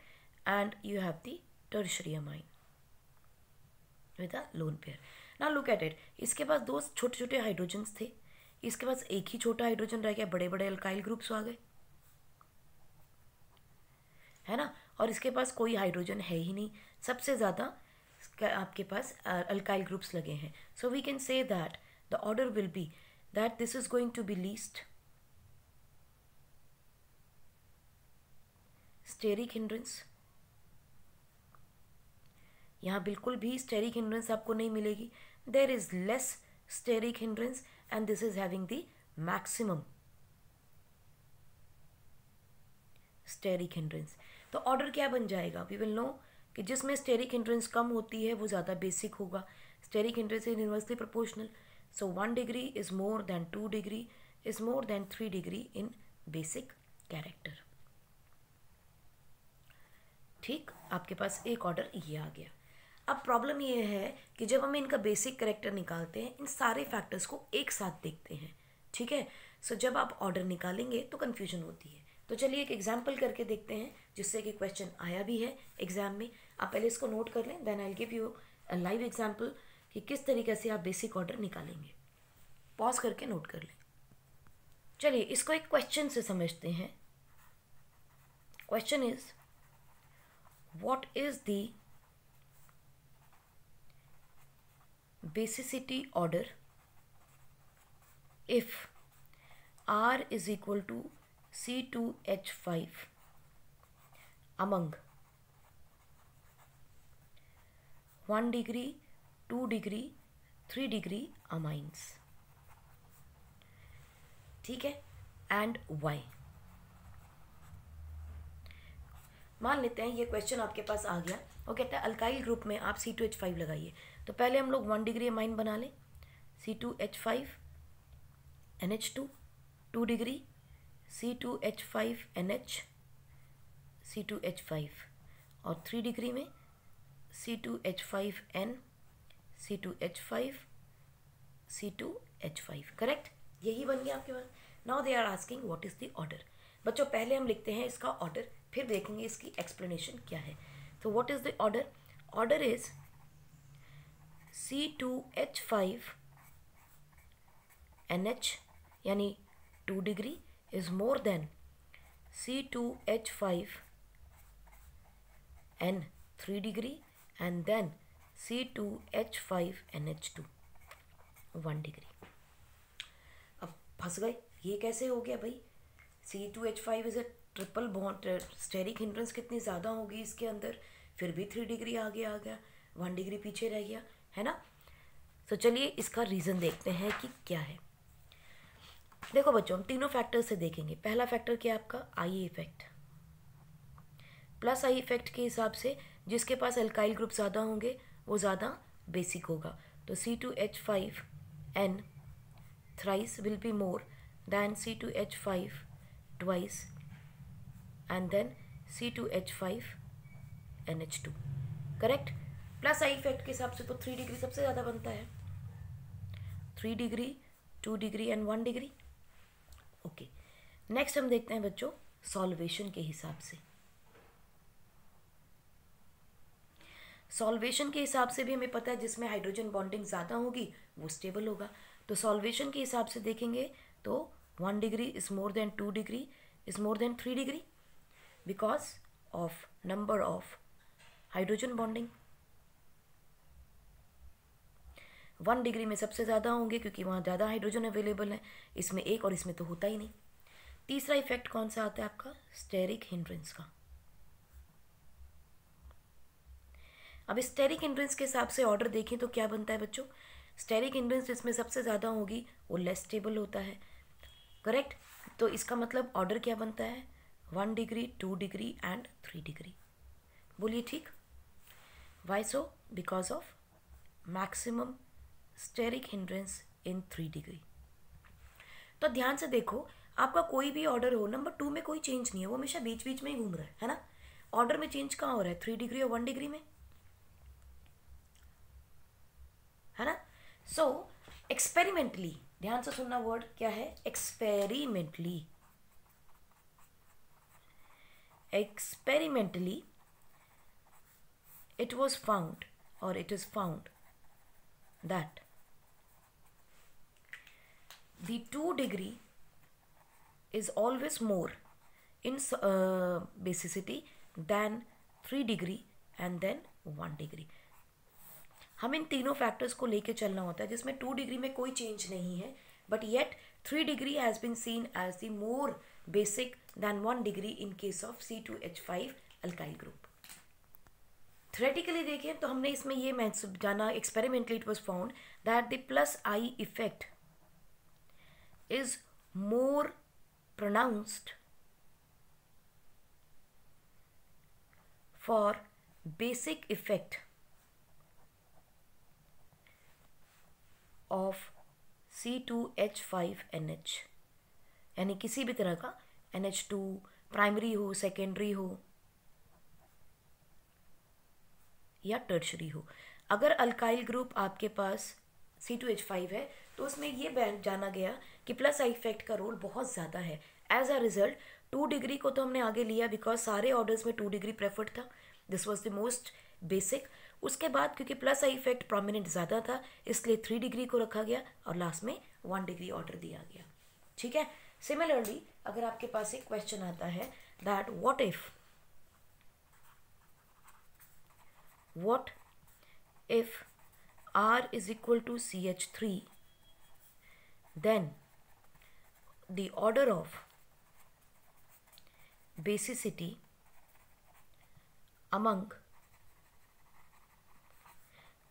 S1: and you have the tertiary amine with a lone pair. Now look at it, इसके पास दो छोटे छोटे hydrogens थे, इसके पास एक ही छोटा hydrogen रह गया, बड़े बड़े अल्काइल ग्रुप्स आ गए, है ना, और इसके पास कोई हाइड्रोजन है ही नहीं, सबसे ज़्यादा आपके पास अल्काइल ग्रुप्स लगे हैं। So we can say that the order will be that this is going to be least steric hindrance। यहाँ बिल्कुल भी steric hindrance आपको नहीं मिलेगी, there is less steric hindrance and this is having the maximum steric hindrance। तो order क्या बन जाएगा, we will know कि जिसमें steric hindrance कम होती है वो ज़्यादा बेसिक होगा, steric hindrance is inversely proportional। So 1 degree is more than 2 degree is more than 3 degree in basic character। ठीक, आपके पास एक ऑर्डर ये आ गया। अब प्रॉब्लम ये है कि जब हम इनका बेसिक कैरेक्टर निकालते हैं, इन सारे फैक्टर्स को एक साथ देखते हैं, ठीक है। सो जब आप ऑर्डर निकालेंगे तो कन्फ्यूजन होती है। तो चलिए एक एग्जाम्पल करके देखते हैं, जिससे कि क्वेश्चन आया भी है एग्जाम में। आप पहले इसको नोट कर लें, then I will give you a live example कि किस तरीके से आप बेसिक ऑर्डर निकालेंगे। पॉज करके नोट कर लें। चलिए इसको एक क्वेश्चन से समझते हैं। Question is, what is the basicity order if R is equal to C2H5 among 1 degree, 2 degree, 3 degree amines, ठीक है, एंड वाई। मान लेते हैं ये क्वेश्चन आपके पास आ गया, वो कहता है अल्काइल ग्रुप में आप C2H5 लगाइए। तो पहले हम लोग 1 डिग्री अमाइन बना लें, C2H5 NH2, 2 degree C2H5 NH C2H5, और 3 डिग्री में C2H5 N C2H5 C2H5, correct, यही बन गया आपके पास। Now they are asking what is the order. बच्चों पहले हम लिखते हैं इसका ऑर्डर, फिर देखेंगे इसकी एक्सप्लेनेशन क्या है। तो what is the order, order is C2H5 NH यानी 2 degree is more than C2H5 N 3 degree and then C2H5 NH2 1 degree. अब फंस गए, ये कैसे हो गया भाई, C2H5 is a triple bond, steric hindrance कितनी ज़्यादा होगी इसके अंदर, फिर भी 3 डिग्री आगे आ गया, 1 डिग्री पीछे रह गया, है ना। तो चलिए इसका रीज़न देखते हैं कि क्या है। देखो बच्चों, हम तीनों फैक्टर से देखेंगे। पहला फैक्टर क्या है आपका, आई इफेक्ट। प्लस आई इफेक्ट के हिसाब से जिसके पास अल्काइल ग्रुप ज़्यादा होंगे वो ज़्यादा बेसिक होगा। तो C2H5 N thrice will be more than C2H5 twice and then C2H5 NH2, correct. Plus I effect के हिसाब से तो 3 डिग्री सबसे ज़्यादा बनता है, 3 degree, 2 degree and 1 degree. Okay, next हम देखते हैं बच्चों सॉल्वेशन के हिसाब से। सॉल्वेशन के हिसाब से भी हमें पता है जिसमें हाइड्रोजन बॉन्डिंग ज़्यादा होगी वो स्टेबल होगा। तो सॉल्वेशन के हिसाब से देखेंगे तो 1 degree is more than 2 degree is more than 3 degree because of number of hydrogen bonding. 1 degree में सबसे ज़्यादा होंगे क्योंकि वहाँ ज़्यादा हाइड्रोजन अवेलेबल है, इसमें एक और इसमें तो होता ही नहीं। तीसरा इफेक्ट कौन सा आता है आपका, स्टेरिक हिंड्रेंस का। अब स्टेरिक हिंड्रेंस के हिसाब से ऑर्डर देखें तो क्या बनता है बच्चों, स्टेरिक हिंड्रेंस जिसमें सबसे ज़्यादा होगी वो लेस स्टेबल होता है, करेक्ट। तो इसका मतलब ऑर्डर क्या बनता है, 1 डिग्री, 2 डिग्री एंड 3 डिग्री। बोलिए ठीक। Why so, because of maximum steric hindrance in 3 degree. तो ध्यान से देखो, आपका कोई भी ऑर्डर हो, नंबर 2 में कोई चेंज नहीं है, वो हमेशा बीच बीच में ही घूम रहा है ना। ऑर्डर में चेंज कहाँ हो रहा है, 3 डिग्री और 1 डिग्री में, है ना। सो एक्सपेरिमेंटली, ध्यान से सुनना, वर्ड क्या है, experimentally. Experimentally it was found, or it is found, that the 2 degree is always more in basicity than 3 degree and then 1 degree. हम इन तीनों फैक्टर्स को लेके चलना होता है, जिसमें 2 डिग्री में कोई चेंज नहीं है, but yet 3 degree has been seen as the more basic than 1 degree in case of C2H5 alkyl group. Theoretically देखें तो हमने इसमें ये जाना, experimentally it was found that the plus I effect is more pronounced for basic effect of C2H5NH, यानी किसी भी तरह का NH2 प्राइमरी हो, सेकेंडरी हो या टर्शरी हो। अगर अल्काइल ग्रुप आपके पास C2H5 है तो उसमें ये जाना गया कि प्लस आई इफेक्ट का रोल बहुत ज़्यादा है। एज अ रिजल्ट 2 डिग्री को तो हमने आगे लिया बिकॉज सारे ऑर्डर्स में 2 डिग्री प्रेफर्ड था, this was the most basic. उसके बाद क्योंकि प्लस आई इफेक्ट प्रोमिनेंट ज़्यादा था इसलिए 3 डिग्री को रखा गया और लास्ट में 1 डिग्री ऑर्डर दिया गया, ठीक है। सिमिलरली अगर आपके पास एक क्वेश्चन आता है that what if R is equal to CH3, then the order of basicity among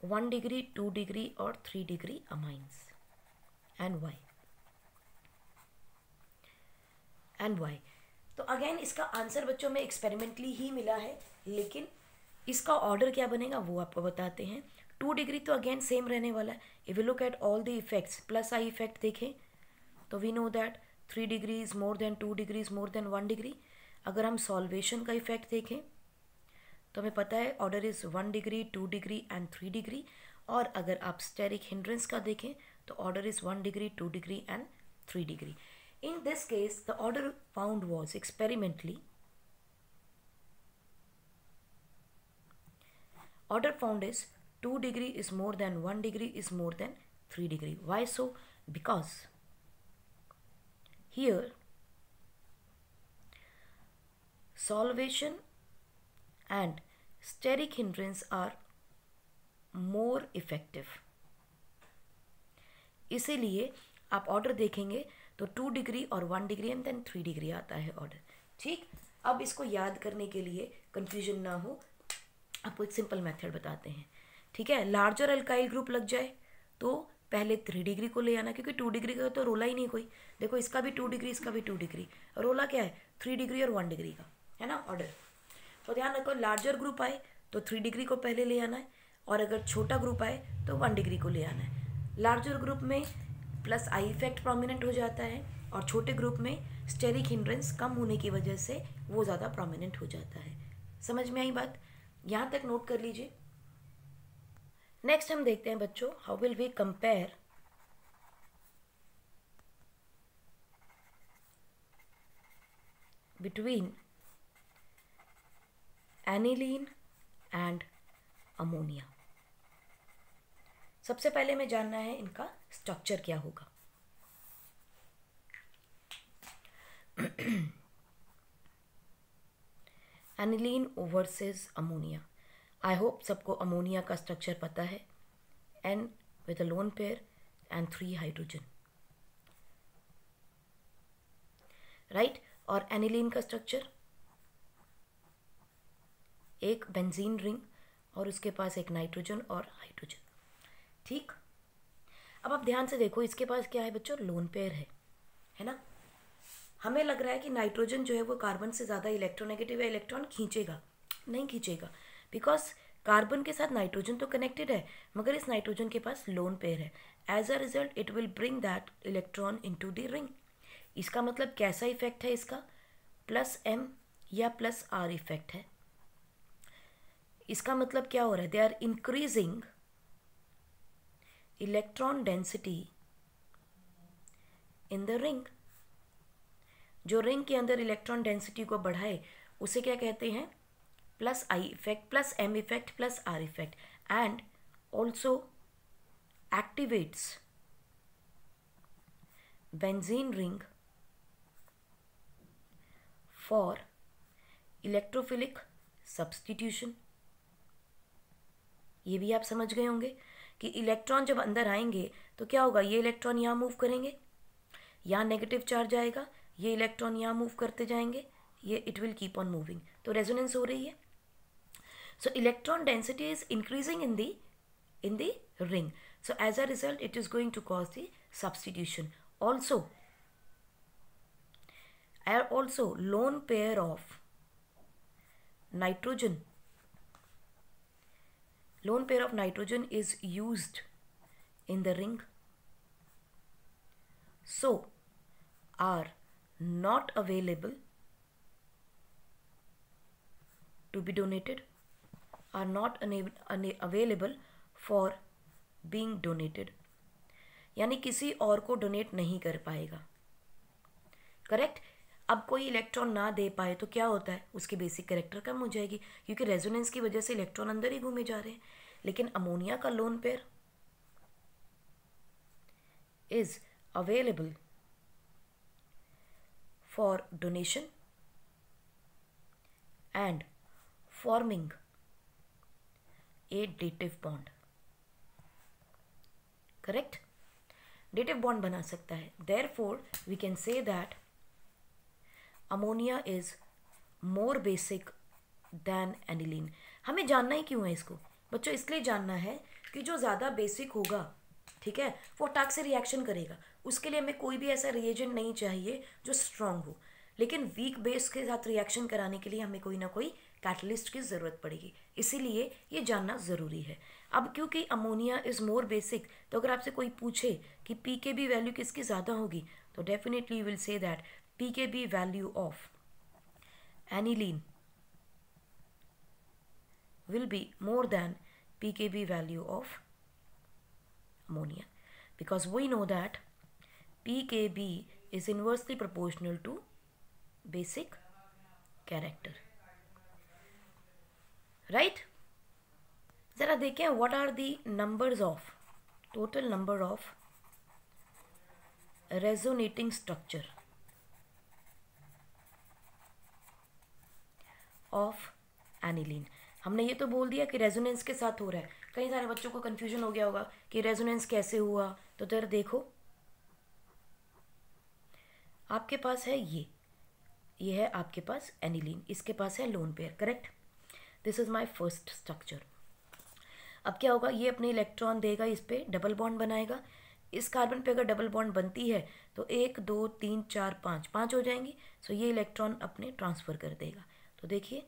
S1: 1 degree, 2 degree और 3 degree amines, and why? तो अगेन इसका आंसर बच्चों में एक्सपेरिमेंटली ही मिला है, लेकिन इसका ऑर्डर क्या बनेगा वो आपको बताते हैं। 2 डिग्री तो अगेन सेम रहने वाला है। If you look at all the effects, plus I effect देखें तो we know that 3 degree is more than 2 degree is more than 1 degree. अगर हम सॉल्वेशन का इफेक्ट देखें तो हमें पता है order is 1 degree, 2 degree and 3 degree. और अगर आप स्टेरिक हिंड्रेंस का देखें तो order is 1 degree, 2 degree and 3 degree. In this case, the order found was experimentally, order found is 2 degree is more than 1 degree is more than 3 degree. Why so? Because here solvation and steric hindrance are more effective. इसीलिए आप order देखेंगे तो 2 degree और 1 degree and then 3 degree आता है order, ठीक। अब इसको याद करने के लिए कंफ्यूजन ना हो, आपको एक सिंपल मेथड बताते हैं, ठीक है। लार्जर अल्काइल ग्रुप लग जाए तो पहले 3 डिग्री को ले आना, क्योंकि 2 डिग्री का तो रोला ही नहीं कोई। देखो इसका भी 2 डिग्री, इसका भी 2 डिग्री, रोला क्या है 3 डिग्री और 1 डिग्री का, है ना ऑर्डर। तो ध्यान रखो, लार्जर ग्रुप आए तो 3 डिग्री को पहले ले आना है, और अगर छोटा ग्रुप आए तो 1 डिग्री को ले आना है। लार्जर ग्रुप में प्लस आई इफेक्ट प्रोमिनेंट हो जाता है और छोटे ग्रुप में स्टेरिक हिंड्रेंस कम होने की वजह से वो ज़्यादा प्रोमिनेंट हो जाता है। समझ में आई बात? यहाँ तक नोट कर लीजिए। नेक्स्ट हम देखते हैं बच्चों, how will we compare between aniline and ammonia. सबसे पहले हमें जानना है इनका स्ट्रक्चर क्या होगा। Aniline versus ammonia. I hope सबको अमोनिया का स्ट्रक्चर पता है, N with a lone pair and 3 hydrogen, right. और एनिलीन का स्ट्रक्चर एक बेंजीन रिंग और उसके पास एक नाइट्रोजन और हाइड्रोजन, ठीक। अब आप ध्यान से देखो, इसके पास क्या है बच्चों, लोन पेयर है ना। हमें लग रहा है कि नाइट्रोजन जो है वो कार्बन से ज़्यादा इलेक्ट्रोनेगेटिव है, इलेक्ट्रॉन खींचेगा, नहीं खींचेगा, बिकॉज कार्बन के साथ नाइट्रोजन तो कनेक्टेड है, मगर इस नाइट्रोजन के पास लोन पेयर है। As a result it will bring that electron into the ring. इसका मतलब कैसा इफेक्ट है इसका, प्लस एम या प्लस आर इफेक्ट है। इसका मतलब क्या हो रहा है, they are increasing electron density in the ring. जो रिंग के अंदर इलेक्ट्रॉन डेंसिटी को बढ़ाए उसे क्या कहते हैं, plus I effect, plus M effect, plus R effect, and also activates benzene ring for electrophilic substitution। ये भी आप समझ गए होंगे कि इलेक्ट्रॉन जब अंदर आएंगे तो क्या होगा, ये इलेक्ट्रॉन यहाँ मूव करेंगे, यहाँ नेगेटिव चार्ज आएगा, ये इलेक्ट्रॉन यहाँ मूव करते जाएंगे, ये it will keep on moving, तो रेजोनेंस हो रही है। सो electron density is increasing in the ring. So as a result it is going to cause the substitution. Also lone pair of nitrogen is used in the ring, so are not available to be donated, are not available for being donated, यानी किसी और को donate नहीं कर पाएगा। Correct. अब कोई electron ना दे पाए तो क्या होता है, उसकी बेसिक कैरेक्टर कम हो जाएगी, क्योंकि रेजोनेंस की वजह से इलेक्ट्रॉन अंदर ही घूमे जा रहे हैं। लेकिन अमोनिया का lone pair is available for donation and forming a dative bond. Correct, dative bond बना सकता है। Therefore we can say that ammonia is more basic than aniline. हमें जानना ही क्यों है इसको बच्चों, इसलिए जानना है कि जो ज़्यादा बेसिक होगा, ठीक है, वो टैक से रिएक्शन करेगा। उसके लिए हमें कोई भी ऐसा रिएजेंट नहीं चाहिए जो स्ट्रांग हो, लेकिन वीक बेस के साथ रिएक्शन कराने के लिए हमें कोई ना कोई कैटलिस्ट की ज़रूरत पड़ेगी, इसीलिए ये जानना ज़रूरी है। अब क्योंकि अमोनिया इज़ मोर बेसिक, तो अगर आपसे कोई पूछे कि पी के बी वैल्यू किसकी ज़्यादा होगी, तो definitely will say that p के B value of aniline will be more than pKb value of ammonia, because we know that pKb is inversely proportional to basic character, right? जरा देखें what are the numbers of total number of resonating structure of aniline। हमने ये तो बोल दिया कि resonance के साथ हो रहा है। कई सारे बच्चों को कंफ्यूजन हो गया होगा कि रेजोनेंस कैसे हुआ, तो जरा देखो, आपके पास है ये है आपके पास एनिलीन, इसके पास है lone pair. Correct, this is my first structure. अब क्या होगा, ये अपने इलेक्ट्रॉन देगा, इस पे डबल बॉन्ड बनाएगा। इस कार्बन पे अगर डबल बॉन्ड बनती है तो 1 2 3 4 5 हो जाएंगी। सो ये इलेक्ट्रॉन अपने ट्रांसफ़र कर देगा। तो देखिए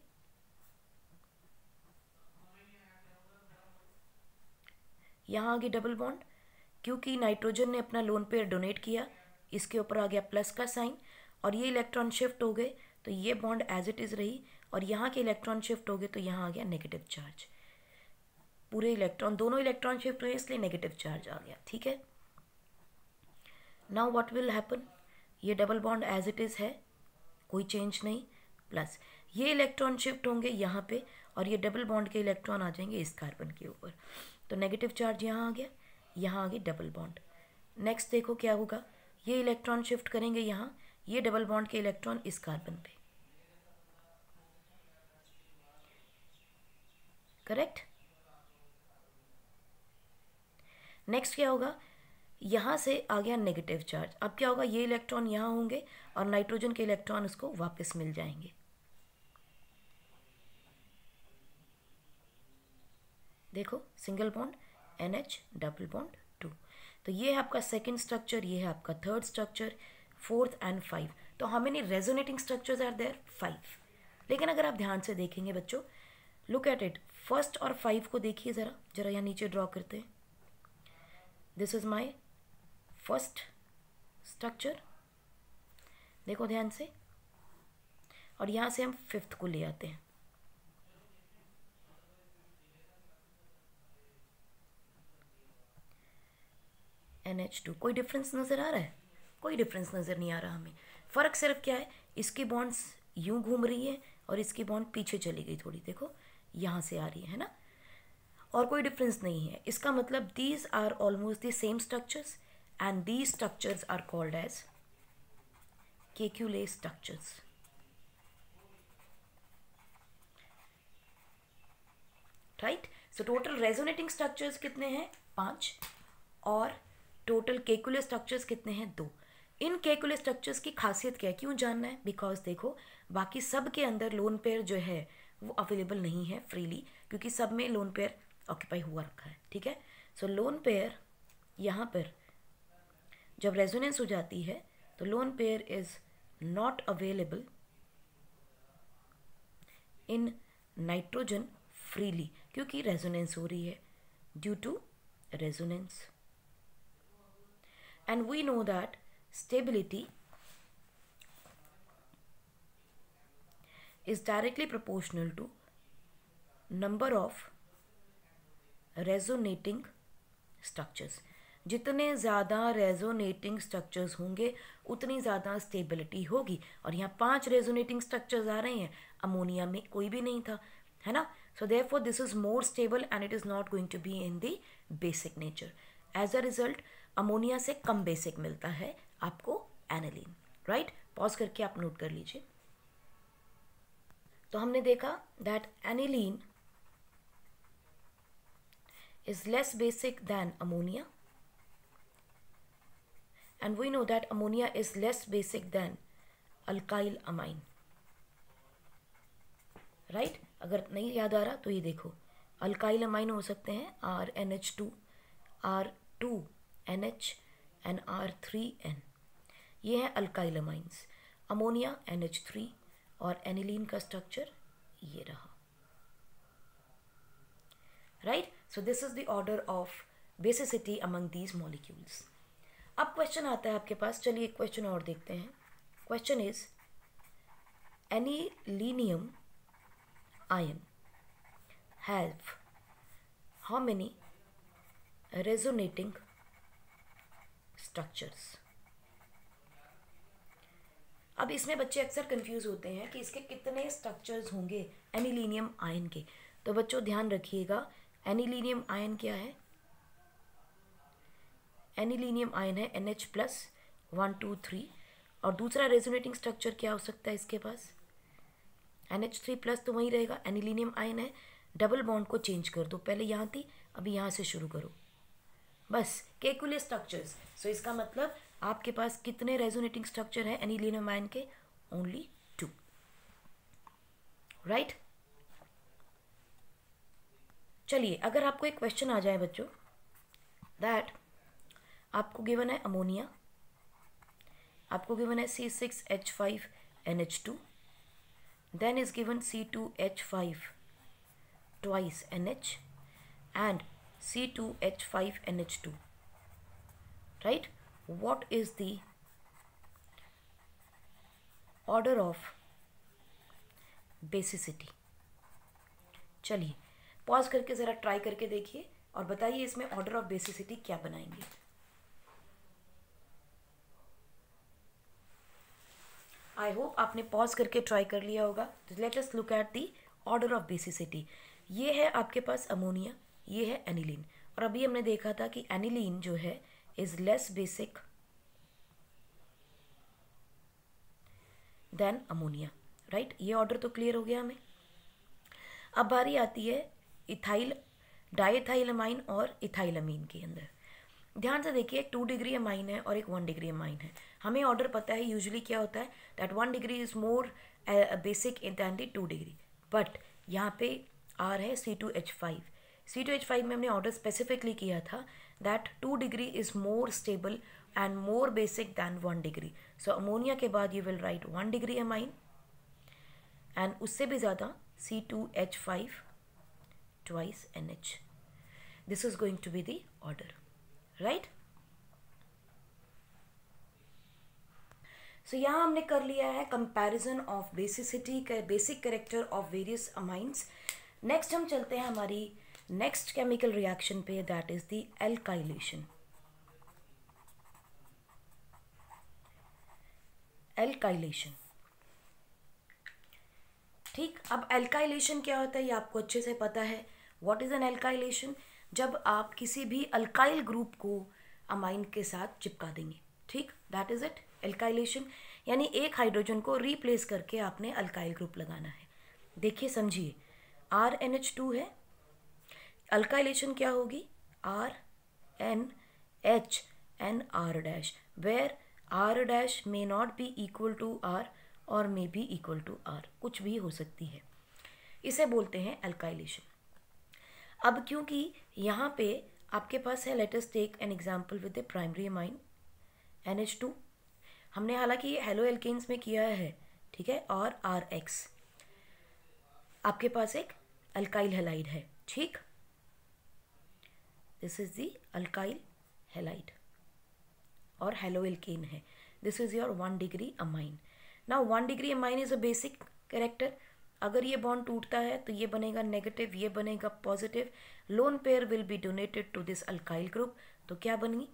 S1: यहाँ आ गई डबल बॉन्ड, क्योंकि नाइट्रोजन ने अपना लोन पेयर डोनेट किया, इसके ऊपर आ गया प्लस का साइन, और ये इलेक्ट्रॉन शिफ्ट हो गए तो ये बॉन्ड एज इट इज़ रही, और यहाँ के इलेक्ट्रॉन शिफ्ट हो गए तो यहाँ आ गया नेगेटिव चार्ज। पूरे इलेक्ट्रॉन, दोनों इलेक्ट्रॉन शिफ्ट हुए इसलिए नेगेटिव चार्ज आ गया। ठीक है, नाउ व्हाट विल हैपन, ये double bond as it is है, कोई चेंज नहीं, प्लस ये इलेक्ट्रॉन शिफ्ट होंगे यहाँ पे, और ये डबल बॉन्ड के इलेक्ट्रॉन आ जाएंगे इस कार्बन के ऊपर, तो नेगेटिव चार्ज यहाँ आ गया, यहाँ आ गई डबल बॉन्ड। नेक्स्ट देखो क्या होगा, ये इलेक्ट्रॉन शिफ्ट करेंगे यहाँ, ये डबल बॉन्ड के इलेक्ट्रॉन इस कार्बन पे। करेक्ट, नेक्स्ट क्या होगा, यहाँ से आ गया नेगेटिव चार्ज। अब क्या होगा, ये इलेक्ट्रॉन यहाँ होंगे और नाइट्रोजन के इलेक्ट्रॉन इसको वापस मिल जाएंगे। देखो single bond NH, double bond 2। तो ये है आपका सेकंड स्ट्रक्चर, ये है आपका थर्ड स्ट्रक्चर, फोर्थ एंड 5. तो how many resonating structures are there? 5. लेकिन अगर आप ध्यान से देखेंगे बच्चों, लुक एट इट, फर्स्ट और 5 को देखिए ज़रा, जरा यहाँ नीचे ड्रॉ करते हैं. This is my first structure, देखो ध्यान से, और यहाँ से हम 5th को ले आते हैं. NH2. कोई डिफरेंस नज़र आ रहा है? कोई डिफरेंस नज़र नहीं आ रहा हमें. फ़र्क सिर्फ क्या है, इसकी बॉन्ड्स यूं घूम रही है और इसकी बॉन्ड पीछे चली गई थोड़ी, देखो यहाँ से आ रही है ना, और कोई डिफरेंस नहीं है. इसका मतलब these are almost the same structures and these structures are called as Kekule structures. Right. So total resonating structures कितने हैं? 5. और टोटल केकुलर स्ट्रक्चर्स कितने हैं? 2. इन केकुलर स्ट्रक्चर्स की खासियत क्या है, क्यों जानना है? बिकॉज देखो बाकी सब के अंदर लोन पेयर जो है वो अवेलेबल नहीं है फ्रीली, क्योंकि सब में लोन पेयर ऑक्यूपाई हुआ रखा है. ठीक है. सो लोन पेयर यहाँ पर जब रेजोनेंस हो जाती है तो lone pair is not available in nitrogen freely, क्योंकि रेजोनेंस हो रही है due to resonance. And we know that stability is directly proportional to number of resonating structures. जितने ज़्यादा रेजोनेटिंग स्ट्रक्चर्स होंगे उतनी ज़्यादा स्टेबिलिटी होगी. और यहाँ 5 रेजोनेटिंग स्ट्रक्चर्स आ रहे हैं, अमोनिया में कोई भी नहीं था, है ना. So therefore this is more stable and it is not going to be in the basic nature. As a result ammonia से कम बेसिक मिलता है आपको एनिलीन. राइट. पॉज करके आप नोट कर लीजिए. तो हमने देखा that aniline is less basic than ammonia, and we know that ammonia is less basic than alkyl amine. Right. अगर नहीं याद आ रहा तो ये देखो, अल्काइल अमाइन हो सकते हैं RNH2, R2NH एंड R3N. ये है अल्काइल अमाइंस. अमोनिया NH3 और एनिलीन का स्ट्रक्चर ये रहा. Right. So this is the order of basicity among these molecules. अब क्वेश्चन आता है आपके पास, चलिए एक क्वेश्चन और देखते हैं. Question is anilinium ion have how many resonating structures. अब इसमें बच्चे अक्सर कंफ्यूज होते हैं कि इसके कितने स्ट्रक्चर्स होंगे एनिलीनियम आयन के. तो बच्चों ध्यान रखिएगा, एनिलीनियम आयन क्या है? एनिलीनियम आयन है NH+1 2 3. और दूसरा रेजोनेटिंग स्ट्रक्चर क्या हो सकता है इसके पास? NH3+ तो वही रहेगा, एनिलीनियम आयन है. डबल बॉन्ड को चेंज कर दो, पहले यहाँ थी अभी यहाँ से शुरू करो, बस केकुले स्ट्रक्चर्स. सो इसका मतलब आपके पास कितने रेजोनेटिंग स्ट्रक्चर है एनिलीनियम आयन के? ओनली 2. राइट. चलिए अगर आपको एक क्वेश्चन आ जाए बच्चों दैट आपको गिवन है अमोनिया, आपको गिवन है C6H5NH2, then is given C2H5 twice NH and C2H5NH2. Right. What is the order of basicity? चलिए पॉज करके ज़रा ट्राई करके देखिए और बताइए इसमें ऑर्डर ऑफ बेसिसिटी क्या बनाएंगे. आई होप आपने पॉज करके ट्राई कर लिया होगा. तो let us look at the order of basicity. ये है आपके पास अमोनिया, ये है एनिलीन. और अभी हमने देखा था कि एनिलीन जो है is less basic than ammonia. Right. ये ऑर्डर तो क्लियर हो गया हमें. अब बारी आती है इथाइल डाइथाइलमाइन और इथाइलमीन के अंदर. ध्यान से देखिए, एक 2 डिग्री अमाइन है और एक 1 डिग्री अमाइन है. हमें ऑर्डर पता है यूजुअली क्या होता है, that 1 degree is more basic than the 2 degree. But यहाँ पे आर है C2H5. C2H5 में हमने ऑर्डर स्पेसिफिकली किया था that 2 degree is more stable and more basic than 1 degree. So ammonia के बाद you will write 1 degree amine and उससे भी ज़्यादा C2H5 twice NH. This is going to be the order, right? So यहाँ हमने कर लिया है comparison of basicity basic character of various amines. Next हम चलते हैं हमारी नेक्स्ट केमिकल रिएक्शन पे, that is the alkylation. Alkylation, ठीक. अब एल्काइलेशन क्या होता है ये आपको अच्छे से पता है. What is an alkylation? जब आप किसी भी अल्काइल ग्रुप को अमाइन के साथ चिपका देंगे, ठीक. That is it, alkylation. यानी एक हाइड्रोजन को रिप्लेस करके आपने अल्काइल ग्रुप लगाना है. देखिए समझिए, RNH2 है, अल्काइलेशन क्या होगी? RNH and R dash, where R dash may not be equal to R और may be equal to R, कुछ भी हो सकती है. इसे बोलते हैं एल्काइलेशन. अब क्योंकि यहाँ पे आपके पास है, let us take an example with the primary amine NH2. हमने हालांकि ये हेलो एल्केन्स में किया है, ठीक है. और RX आपके पास एक अल्काइल हैलाइड है, ठीक. This is the alkyl halide और हेलो एल्केन है. This is your 1 degree amine. Now 1 degree amine is a basic character. अगर ये बॉन्ड टूटता है तो ये बनेगा नेगेटिव, ये बनेगा positive. Lone pair will be donated to this alkyl group. तो क्या बनी?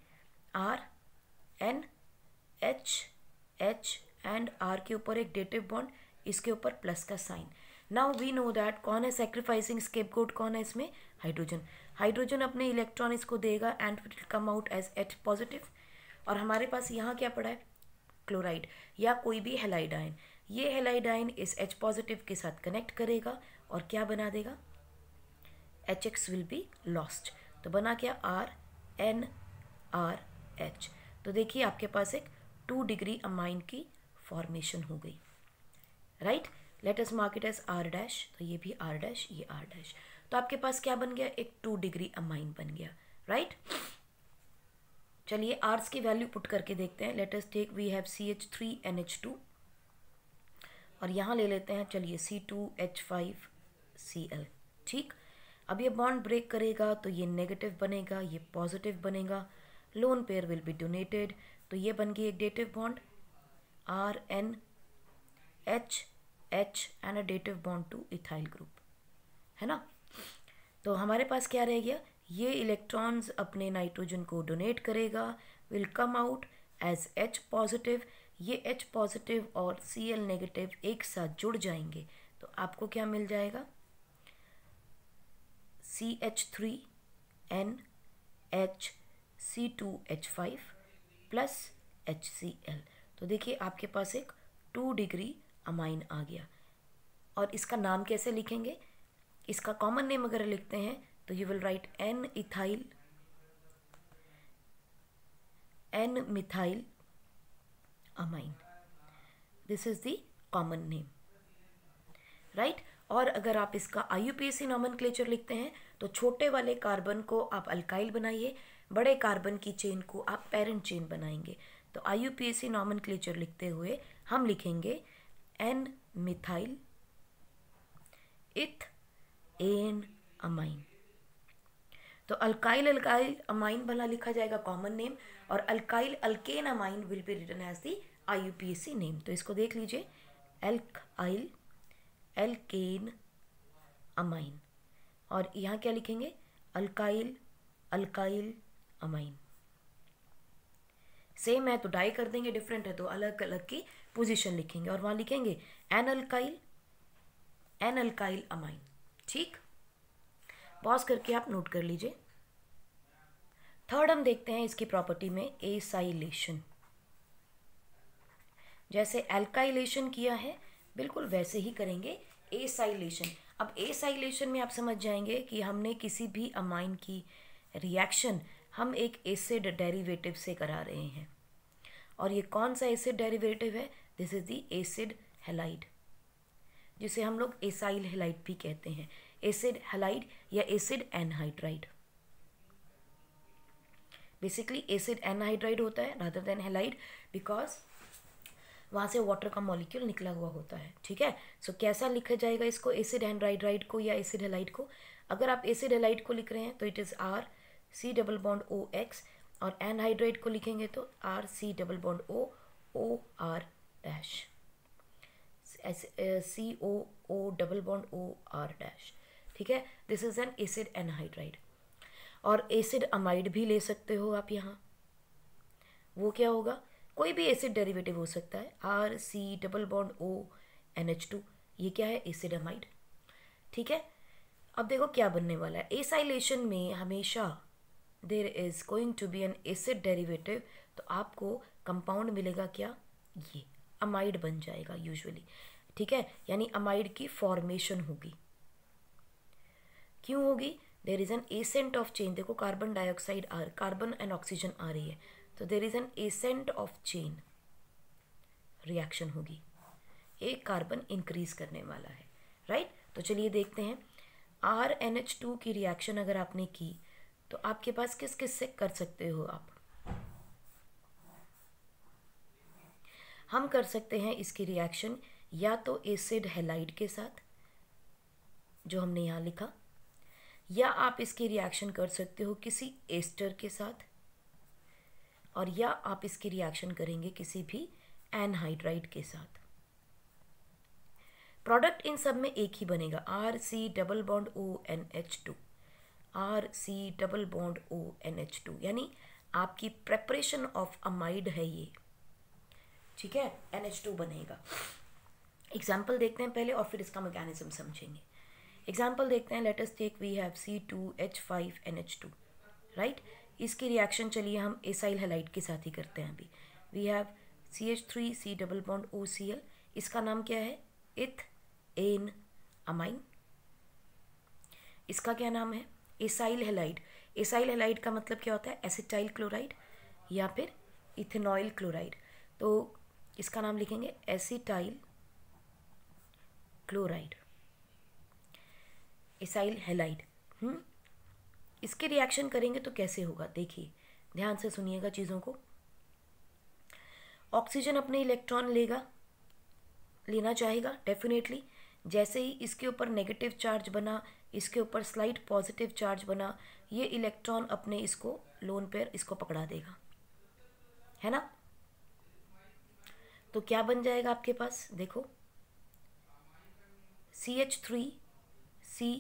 S1: RNH एंड R के ऊपर एक डेटिव बॉन्ड, इसके ऊपर प्लस का sign. Now we know that कौन है सैक्रिफाइसिंग स्केपगोट? कौन है इसमें? हाइड्रोजन. हाइड्रोजन अपने इलेक्ट्रॉन इसको देगा and it will come out as H positive. और हमारे पास यहाँ क्या पड़ा है? क्लोराइड या कोई भी हेलाइड आयन. ये हेलाइड आयन इस H पॉजिटिव के साथ कनेक्ट करेगा और क्या बना देगा? HX will be lost. तो बना क्या? RNRH. तो देखिए आपके पास एक 2 डिग्री अमाइन की फॉर्मेशन हो गई, right. Let us mark it as R dash. तो ये भी R डैश, ये R डैश. तो आपके पास क्या बन गया? एक 2 डिग्री अमाइन बन गया, राइट. चलिए आर्स की वैल्यू पुट करके देखते हैं. Let us take, we have CH3NH2 और यहाँ ले लेते हैं, चलिए C2H5Cl, ठीक. अब ये बॉन्ड ब्रेक करेगा तो ये नेगेटिव बनेगा, ये पॉजिटिव बनेगा. Loan pair will be donated. तो ये बन गई एक dative bond RNH and a dative bond two ethyl group, है ना. तो हमारे पास क्या रह गया? ये इलेक्ट्रॉन्स अपने नाइट्रोजन को डोनेट करेगा, will come out as H positive. ये H पॉजिटिव और Cl नेगेटिव एक साथ जुड़ जाएंगे तो आपको क्या मिल जाएगा? CH3NH C2H5 plus HCl. तो देखिए आपके पास एक 2 डिग्री अमाइन आ गया. और इसका नाम कैसे लिखेंगे? इसका कॉमन नेम अगर लिखते हैं तो you will write N methyl amine. This is the common name, right. और अगर आप इसका IUPAC नॉमेनक्लेचर लिखते हैं तो छोटे वाले कार्बन को आप अल्काइल बनाइए, बड़े कार्बन की चेन को आप पेरेंट चेन बनाएंगे. तो IUPAC नॉमेनक्लेचर लिखते हुए हम लिखेंगे N मिथाइल इथेन अमाइन. तो अल्काइल अमाइन भला लिखा जाएगा कॉमन नेम, और alkyl alkane amine will be written as the IUPAC name. तो इसको देख लीजिए, अल्काइल एल्केन अमाइन. और यहाँ क्या लिखेंगे? Alkyl amine. सेम है तो डाई कर देंगे, डिफरेंट है तो अलग अलग की पोजीशन लिखेंगे. और वहाँ लिखेंगे एन अल्काइल अमाइन, ठीक. पॉज करके आप नोट कर लीजिए. थर्ड हम देखते हैं इसकी प्रॉपर्टी में एसाइलेशन. जैसे एल्काइलेशन किया है बिल्कुल वैसे ही करेंगे एसाइलेशन. अब एसाइलेशन में आप समझ जाएंगे कि हमने किसी भी अमाइन की रिएक्शन हम एक एसिड डेरिवेटिव से करा रहे हैं. और ये कौन सा एसिड डेरिवेटिव है? This is the acid halide, जिसे हम लोग एसाइल हैलाइड भी कहते हैं. एसिड हैलाइड या acid anhydride. Basically acid anhydride होता है रादर देन हैलाइड, बिकॉज वहाँ से वाटर का मॉलिक्यूल निकला हुआ होता है। ठीक है, सो कैसा लिखा जाएगा इसको, एसिड एनहाइड्राइड को या एसिड हैलाइड को? अगर आप एसिड हैलाइड को लिख रहे हैं तो it is R C double bond O X, और एनहाइड्राइड को लिखेंगे तो R C double bond O O R dash, C O O double bond O R dash. ठीक है, this is an acid anhydride. और एसिड अमाइड भी ले सकते हो आप यहाँ, वो क्या होगा, कोई भी एसिड डेरिवेटिव हो सकता है, R C double bond O NH2, ये क्या है, एसिड अमाइड। ठीक है, अब देखो क्या बनने वाला है, एसाइलेशन में हमेशा there is going to be an acid derivative, तो आपको कंपाउंड मिलेगा क्या, ये अमाइड बन जाएगा यूजुअली। ठीक है, यानी अमाइड की फॉर्मेशन होगी। क्यों होगी, there is an ascent of chain, देखो carbon dioxide carbon and oxygen आ रही है, तो there is an ascent of chain reaction होगी, एक कार्बन इंक्रीज करने वाला है, राइट। तो चलिए देखते हैं, RNH2 की रिएक्शन अगर आपने की तो आपके पास किस किस से कर सकते हो आप, हम कर सकते हैं इसकी रिएक्शन या तो एसिड हैलाइड के साथ जो हमने यहाँ लिखा, या आप इसकी रिएक्शन कर सकते हो किसी एस्टर के साथ, और या आप इसकी रिएक्शन करेंगे किसी भी एनहाइड्राइड के साथ। प्रोडक्ट इन सब में एक ही बनेगा, R C double bond O NH2, R C double bond O NH2, यानी आपकी प्रेपरेशन ऑफ अमाइड है ये। ठीक है, NH2 बनेगा। एग्जाम्पल देखते हैं पहले और फिर इसका मैकेनिज्म समझेंगे। एग्जाम्पल देखते हैं, let us take we have C2H5NH2, right. इसकी रिएक्शन चलिए हम एसाइल हैलाइड के साथ ही करते हैं अभी। We have CH3C double bond OCl, इसका नाम क्या है, इथ एन अमाइन। इसका क्या नाम है, एसाइल हैलाइड। एसाइल हैलाइड का मतलब क्या होता है, एसिटाइल क्लोराइड या फिर इथेनॉइल क्लोराइड, तो इसका नाम लिखेंगे एसिटाइल क्लोराइड, एसाइल हैलाइड। इसके रिएक्शन करेंगे तो कैसे होगा, देखिए ध्यान से सुनिएगा चीज़ों को। ऑक्सीजन अपने इलेक्ट्रॉन लेना चाहेगा डेफिनेटली, जैसे ही इसके ऊपर नेगेटिव चार्ज बना, इसके ऊपर स्लाइट पॉजिटिव चार्ज बना, ये इलेक्ट्रॉन अपने इसको लोन पेयर इसको पकड़ा देगा, है ना। तो क्या बन जाएगा आपके पास, देखो CH3C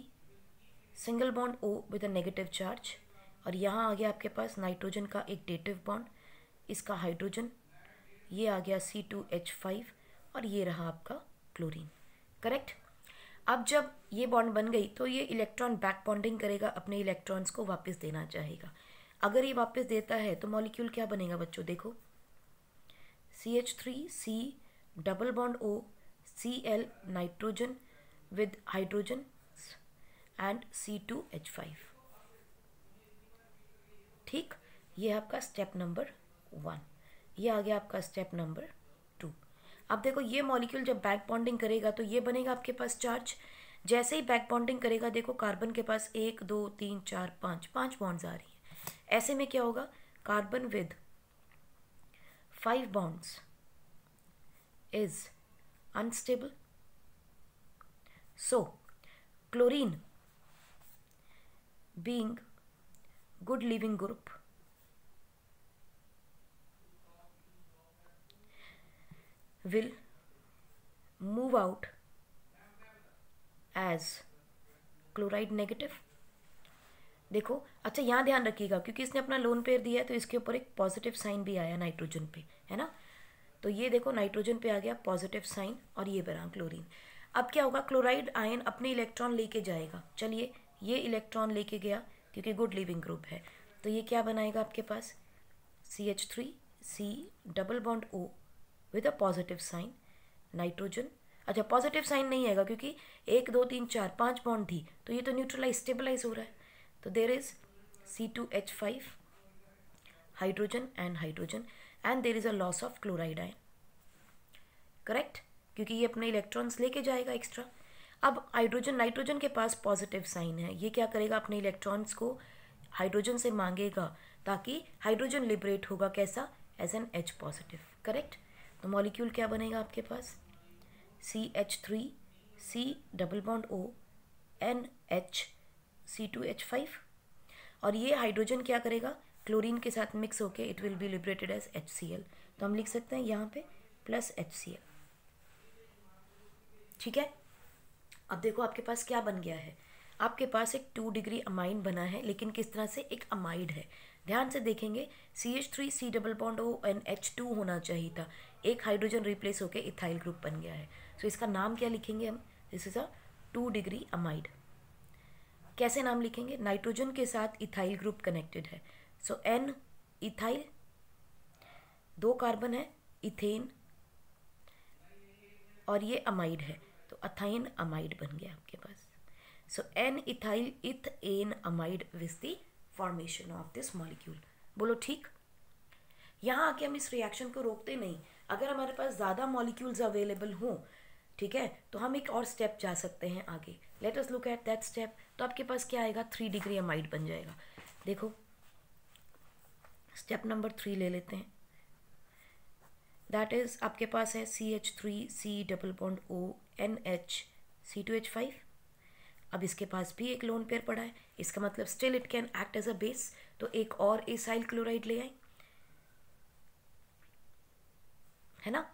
S1: single bond O with a negative charge, और यहाँ आ गया आपके पास नाइट्रोजन का एक डेटिव बॉन्ड, इसका हाइड्रोजन, ये आ गया C2H5, और ये रहा आपका क्लोरीन, करेक्ट। अब जब ये बॉन्ड बन गई तो ये इलेक्ट्रॉन बैक बॉन्डिंग करेगा, अपने इलेक्ट्रॉन्स को वापस देना चाहेगा। अगर ये वापस देता है तो मॉलिक्यूल क्या बनेगा बच्चों, देखो CH3C double bond O Cl nitrogen with hydrogen and C2H5। ठीक, ये आपका स्टेप नंबर 1, ये आ गया आपका स्टेप नंबर 2। अब देखो ये मॉलिक्यूल जब बैक बॉन्डिंग करेगा तो ये बनेगा आपके पास चार्ज, जैसे ही बैक बॉन्डिंग करेगा देखो कार्बन के पास 1 2 3 4 5 बॉन्ड्स आ रही हैं, ऐसे में क्या होगा, carbon with 5 bonds is unstable, so chlorine being good leaving group will move out as chloride negative। देखो अच्छा यहाँ ध्यान रखिएगा, क्योंकि इसने अपना लोन पेयर दिया है तो इसके ऊपर एक पॉजिटिव साइन भी आया नाइट्रोजन पे, है ना। तो ये देखो नाइट्रोजन पे आ गया पॉजिटिव साइन, और ये बना क्लोरीन। अब क्या होगा, क्लोराइड आयन अपने इलेक्ट्रॉन लेके जाएगा, चलिए ये इलेक्ट्रॉन लेके गया क्योंकि गुड लिविंग ग्रुप है, तो ये क्या बनाएगा आपके पास, CH3C double bond O with a positive sign nitrogen. अच्छा पॉजिटिव साइन नहीं आएगा क्योंकि 1 2 3 4 5 बॉन्ड थी, तो ये तो न्यूट्रलाइज स्टेबलाइज हो रहा है, तो there is C2H5 hydrogen and there is a loss of chloride ion, correct, क्योंकि ये अपने इलेक्ट्रॉन्स लेके जाएगा एक्स्ट्रा। अब हाइड्रोजन नाइट्रोजन के पास पॉजिटिव साइन है, ये क्या करेगा, अपने इलेक्ट्रॉन्स को हाइड्रोजन से मांगेगा, ताकि हाइड्रोजन लिबरेट होगा कैसा, as an H positive, correct. तो मॉलिक्यूल क्या बनेगा आपके पास, CH3 C double bond O NH C2H5, और ये हाइड्रोजन क्या करेगा, क्लोरीन के साथ मिक्स होके it will be liberated as HCl। तो हम लिख सकते हैं यहाँ पे प्लस HCl, ठीक है। अब देखो आपके पास क्या बन गया है, आपके पास एक 2 डिग्री अमाइन बना है, लेकिन किस तरह से, एक अमाइड है। ध्यान से देखेंगे, CH3 C double bond O NH2 होना चाहिए था, एक हाइड्रोजन रिप्लेस होकर इथाइल ग्रुप बन गया है। सो इसका नाम क्या लिखेंगे हम, this is a 2 degree amide. कैसे नाम लिखेंगे, नाइट्रोजन के साथ इथाइल ग्रुप कनेक्टेड है, सो N इथाइल, 2 कार्बन है, इथेन, और ये अमाइड है, तो अथाइन अमाइड बन गया आपके पास। So N ethyl ethane amide was the formation of this molecule. बोलो ठीक। यहाँ आके हम इस रिएक्शन को रोकते नहीं, अगर हमारे पास ज़्यादा मॉलिक्यूल्स अवेलेबल हों, ठीक है, तो हम एक और स्टेप जा सकते हैं आगे। Let us look at that step. तो आपके पास क्या आएगा, 3 डिग्री अमाइड बन जाएगा। देखो स्टेप नंबर 3 ले लेते हैं, दैट इज आपके पास है CH3 C double bond O NH C2H5। अब इसके पास भी एक लोन पेयर पड़ा है, इसका मतलब still it can act as a base, तो एक और एसाइल क्लोराइड ले आए, है ना।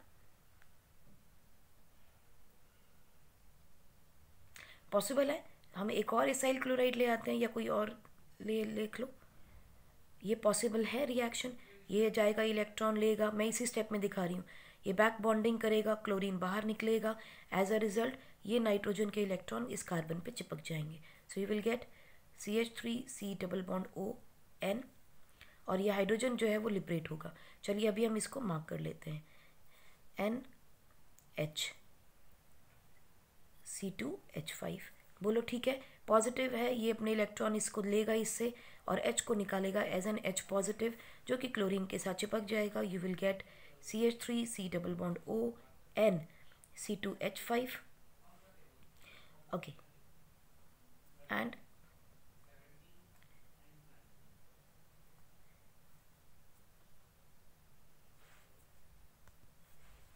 S1: पॉसिबल है, हम एक और एसाइल क्लोराइड ले आते हैं या कोई और लिख लो, ये पॉसिबल है रिएक्शन। ये जाएगा, इलेक्ट्रॉन लेगा, मैं इसी स्टेप में दिखा रही हूँ, ये बैक बॉन्डिंग करेगा, क्लोरीन बाहर निकलेगा, एज अ रिजल्ट ये नाइट्रोजन के इलेक्ट्रॉन इस कार्बन पे चिपक जाएंगे। सो you will gate CH3 C double bond O N, और ये हाइड्रोजन जो है वो लिबरेट होगा। चलिए अभी हम इसको मार्क कर लेते हैं, NH C2H5। बोलो ठीक है, पॉजिटिव है, ये अपने इलेक्ट्रॉन इसको लेगा इससे और H को निकालेगा एज एन H पॉजिटिव, जो कि क्लोरीन के साथ चिपक जाएगा। You will gate CH3 C double bond O N C2H5, okay, and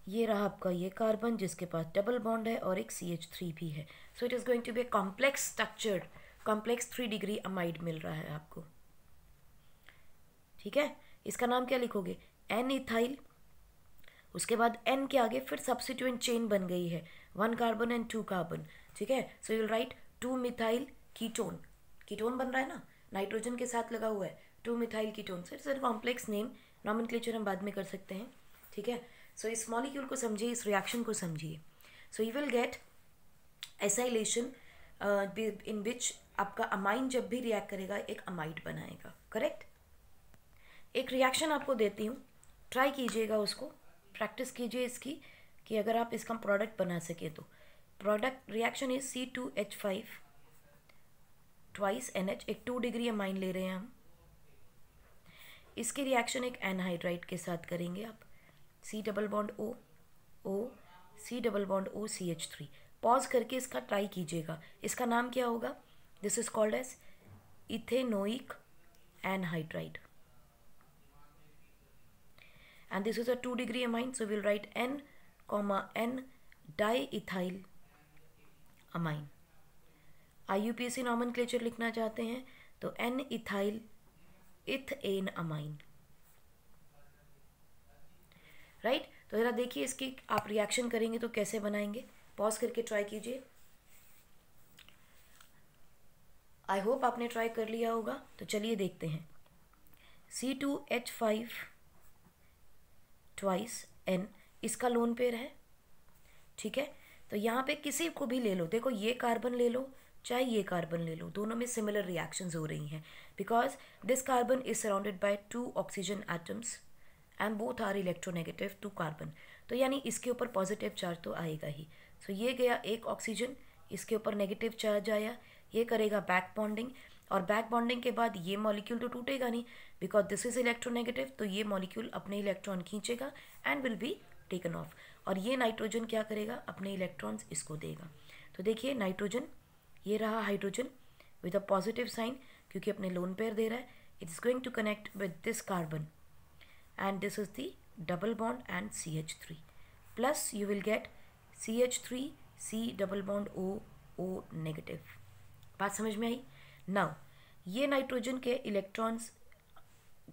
S1: ये रहा आपका ये कार्बन जिसके पास डबल बॉन्ड है और एक CH3 भी है। So it is going to be a complex structured, complex 3 degree amide मिल रहा है आपको, ठीक है। इसका नाम क्या लिखोगे, N इथाइल, उसके बाद N के आगे फिर सब्स्टिट्यूएंट चेन बन गई है, 1 कार्बन एंड 2 कार्बन, ठीक है। सो you will write 2 methyl ketone, ketone बन रहा है ना, नाइट्रोजन के साथ लगा हुआ है, 2 methyl ketone. So it's a complex name, nomenclature हम बाद में कर सकते हैं, ठीक है। सो इस मॉलिक्यूल को समझिए, इस रिएक्शन को समझिए। So you will get acylation in which आपका अमाइन जब भी रिएक्ट करेगा एक अमाइड बनाएगा, करेक्ट। एक रिएक्शन आपको देती हूँ, ट्राई कीजिएगा उसको, प्रैक्टिस कीजिए इसकी, कि अगर आप इसका प्रोडक्ट बना सके तो। Product reaction is C2H5 twice NH, एक 2 डिग्री अमाइन ले रहे हैं हम, इसकी रिएक्शन एक एनहाइड्राइड के साथ करेंगे आप, C double bond O O C double bond O CH3। Pause करके इसका ट्राई कीजिएगा, इसका नाम क्या होगा, this is called as ethanoic anhydride, and this is a 2 degree amine, so we'll write N comma N diethyl amine। IUPAC nomenclature लिखना चाहते हैं तो N ethyl ethane amine, right. तो ज़रा देखिए इसकी आप रिएक्शन करेंगे तो कैसे बनाएंगे, पॉज करके ट्राई कीजिए। आई होप आपने ट्राई कर लिया होगा, तो चलिए देखते हैं। C2H5 ट्वाइस N, इसका लोन पेयर है, ठीक है। तो यहाँ पे किसी को भी ले लो, देखो ये कार्बन ले लो चाहे ये कार्बन ले लो, दोनों में सिमिलर रिएक्शंस हो रही हैं, because this carbon is surrounded by 2 oxygen atoms and both are electronegative to carbon, तो यानी इसके ऊपर पॉजिटिव चार्ज तो आएगा ही। सो ये गया एक ऑक्सीजन, इसके ऊपर नेगेटिव चार्ज आया, ये करेगा बैक बॉन्डिंग, और बैक बॉन्डिंग के बाद ये मॉलिक्यूल तो टूटेगा नहीं, बिकॉज दिस इज इलेक्ट्रोनेगेटिव, तो ये मॉलिक्यूल अपने इलेक्ट्रॉन खींचेगा and will be taken of, और ये नाइट्रोजन क्या करेगा, अपने इलेक्ट्रॉन्स इसको देगा। तो देखिए नाइट्रोजन, ये रहा hydrogen with a positive sign क्योंकि अपने लोन पेयर दे रहा है, it is going to connect with this carbon, and this is the double bond and CH3, plus you will get CH3 C double bond O negative. बात समझ में आई? Now ये nitrogen के इलेक्ट्रॉन्स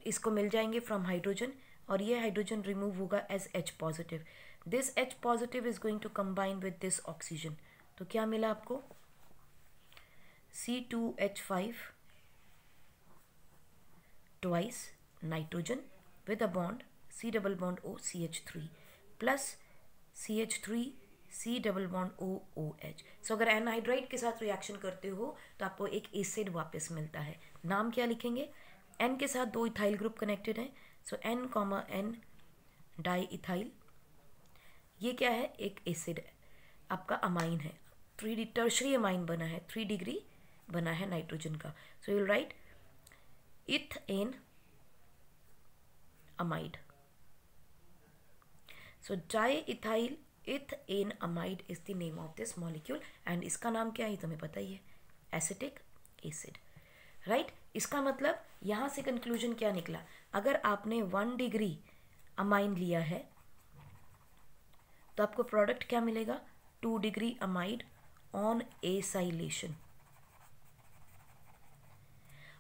S1: इसको मिल जाएंगे फ्रॉम हाइड्रोजन, और ये हाइड्रोजन रिमूव होगा as H positive. This H positive is going to combine with this oxygen, तो क्या मिला आपको? C2H5 twice nitrogen with a bond C double bond O CH3 plus CH3 C double bond OH। सो अगर anhydride के साथ reaction करते हो तो आपको एक एसिड वापस मिलता है। नाम क्या लिखेंगे? N के साथ 2 इथाइल ग्रुप कनेक्टेड हैं, सो N, डाई इथाइल। ये क्या है? एक एसिड आपका अमाइन है, 3D टर्शरी अमाइन बना है, 3 डिग्री बना है नाइट्रोजन का। सो you will write ethane amide. So di ethyl ethane amide is the name of this molecule, and इसका नाम क्या है तुम्हें पता ही है, एसिटिक एसिड, राइट। इसका मतलब यहाँ से कंक्लूजन क्या निकला? अगर आपने 1 डिग्री अमाइन लिया है तो आपको प्रोडक्ट क्या मिलेगा? 2 डिग्री अमाइड ऑन एसाइलेशन।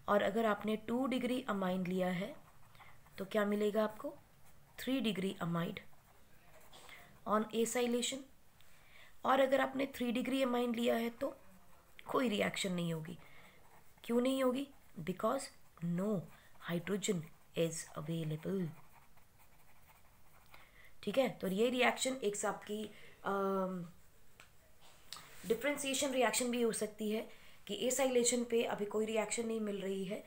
S1: और अगर आपने 2 डिग्री अमाइन लिया है तो क्या मिलेगा आपको? 3 डिग्री अमाइड ऑन एसाइलेशन। और अगर आपने 3 डिग्री अमाइन लिया है तो कोई रिएक्शन नहीं होगी। क्यों नहीं होगी? Because no hydrogen is available. ठीक है, तो ये रिएक्शन एक आपकी डिफ्रेंसिएशन रिएक्शन भी हो सकती है कि एसाइलेशन पे अभी कोई रिएक्शन नहीं मिल रही है,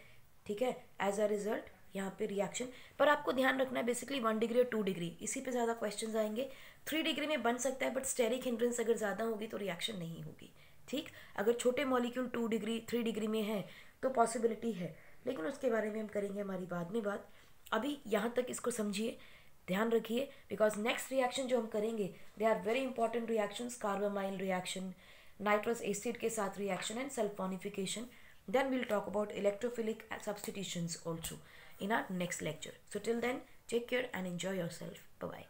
S1: ठीक है, एज अ रिजल्ट यहाँ पे रिएक्शन। पर आपको ध्यान रखना है बेसिकली 1 डिग्री और 2 डिग्री, इसी पे ज़्यादा क्वेश्चंस आएंगे। 3 डिग्री में बन सकता है, बट स्टेरिक हिंड्रेंस अगर ज़्यादा होगी तो रिएक्शन नहीं होगी, ठीक। अगर छोटे मॉलिक्यूल 2 डिग्री 3 डिग्री में है तो पॉसिबिलिटी है, लेकिन उसके बारे में हम करेंगे हमारी बाद में बात। अभी यहाँ तक इसको समझिए, ध्यान रखिए, बिकॉज नेक्स्ट रिएक्शन जो हम करेंगे they are very important reactions, carbamyl reaction, nitrous acid के साथ reaction and sulfonification. Then we'll talk about electrophilic substitutions also in our next lecture. So till then, take care and enjoy yourself. Bye-bye.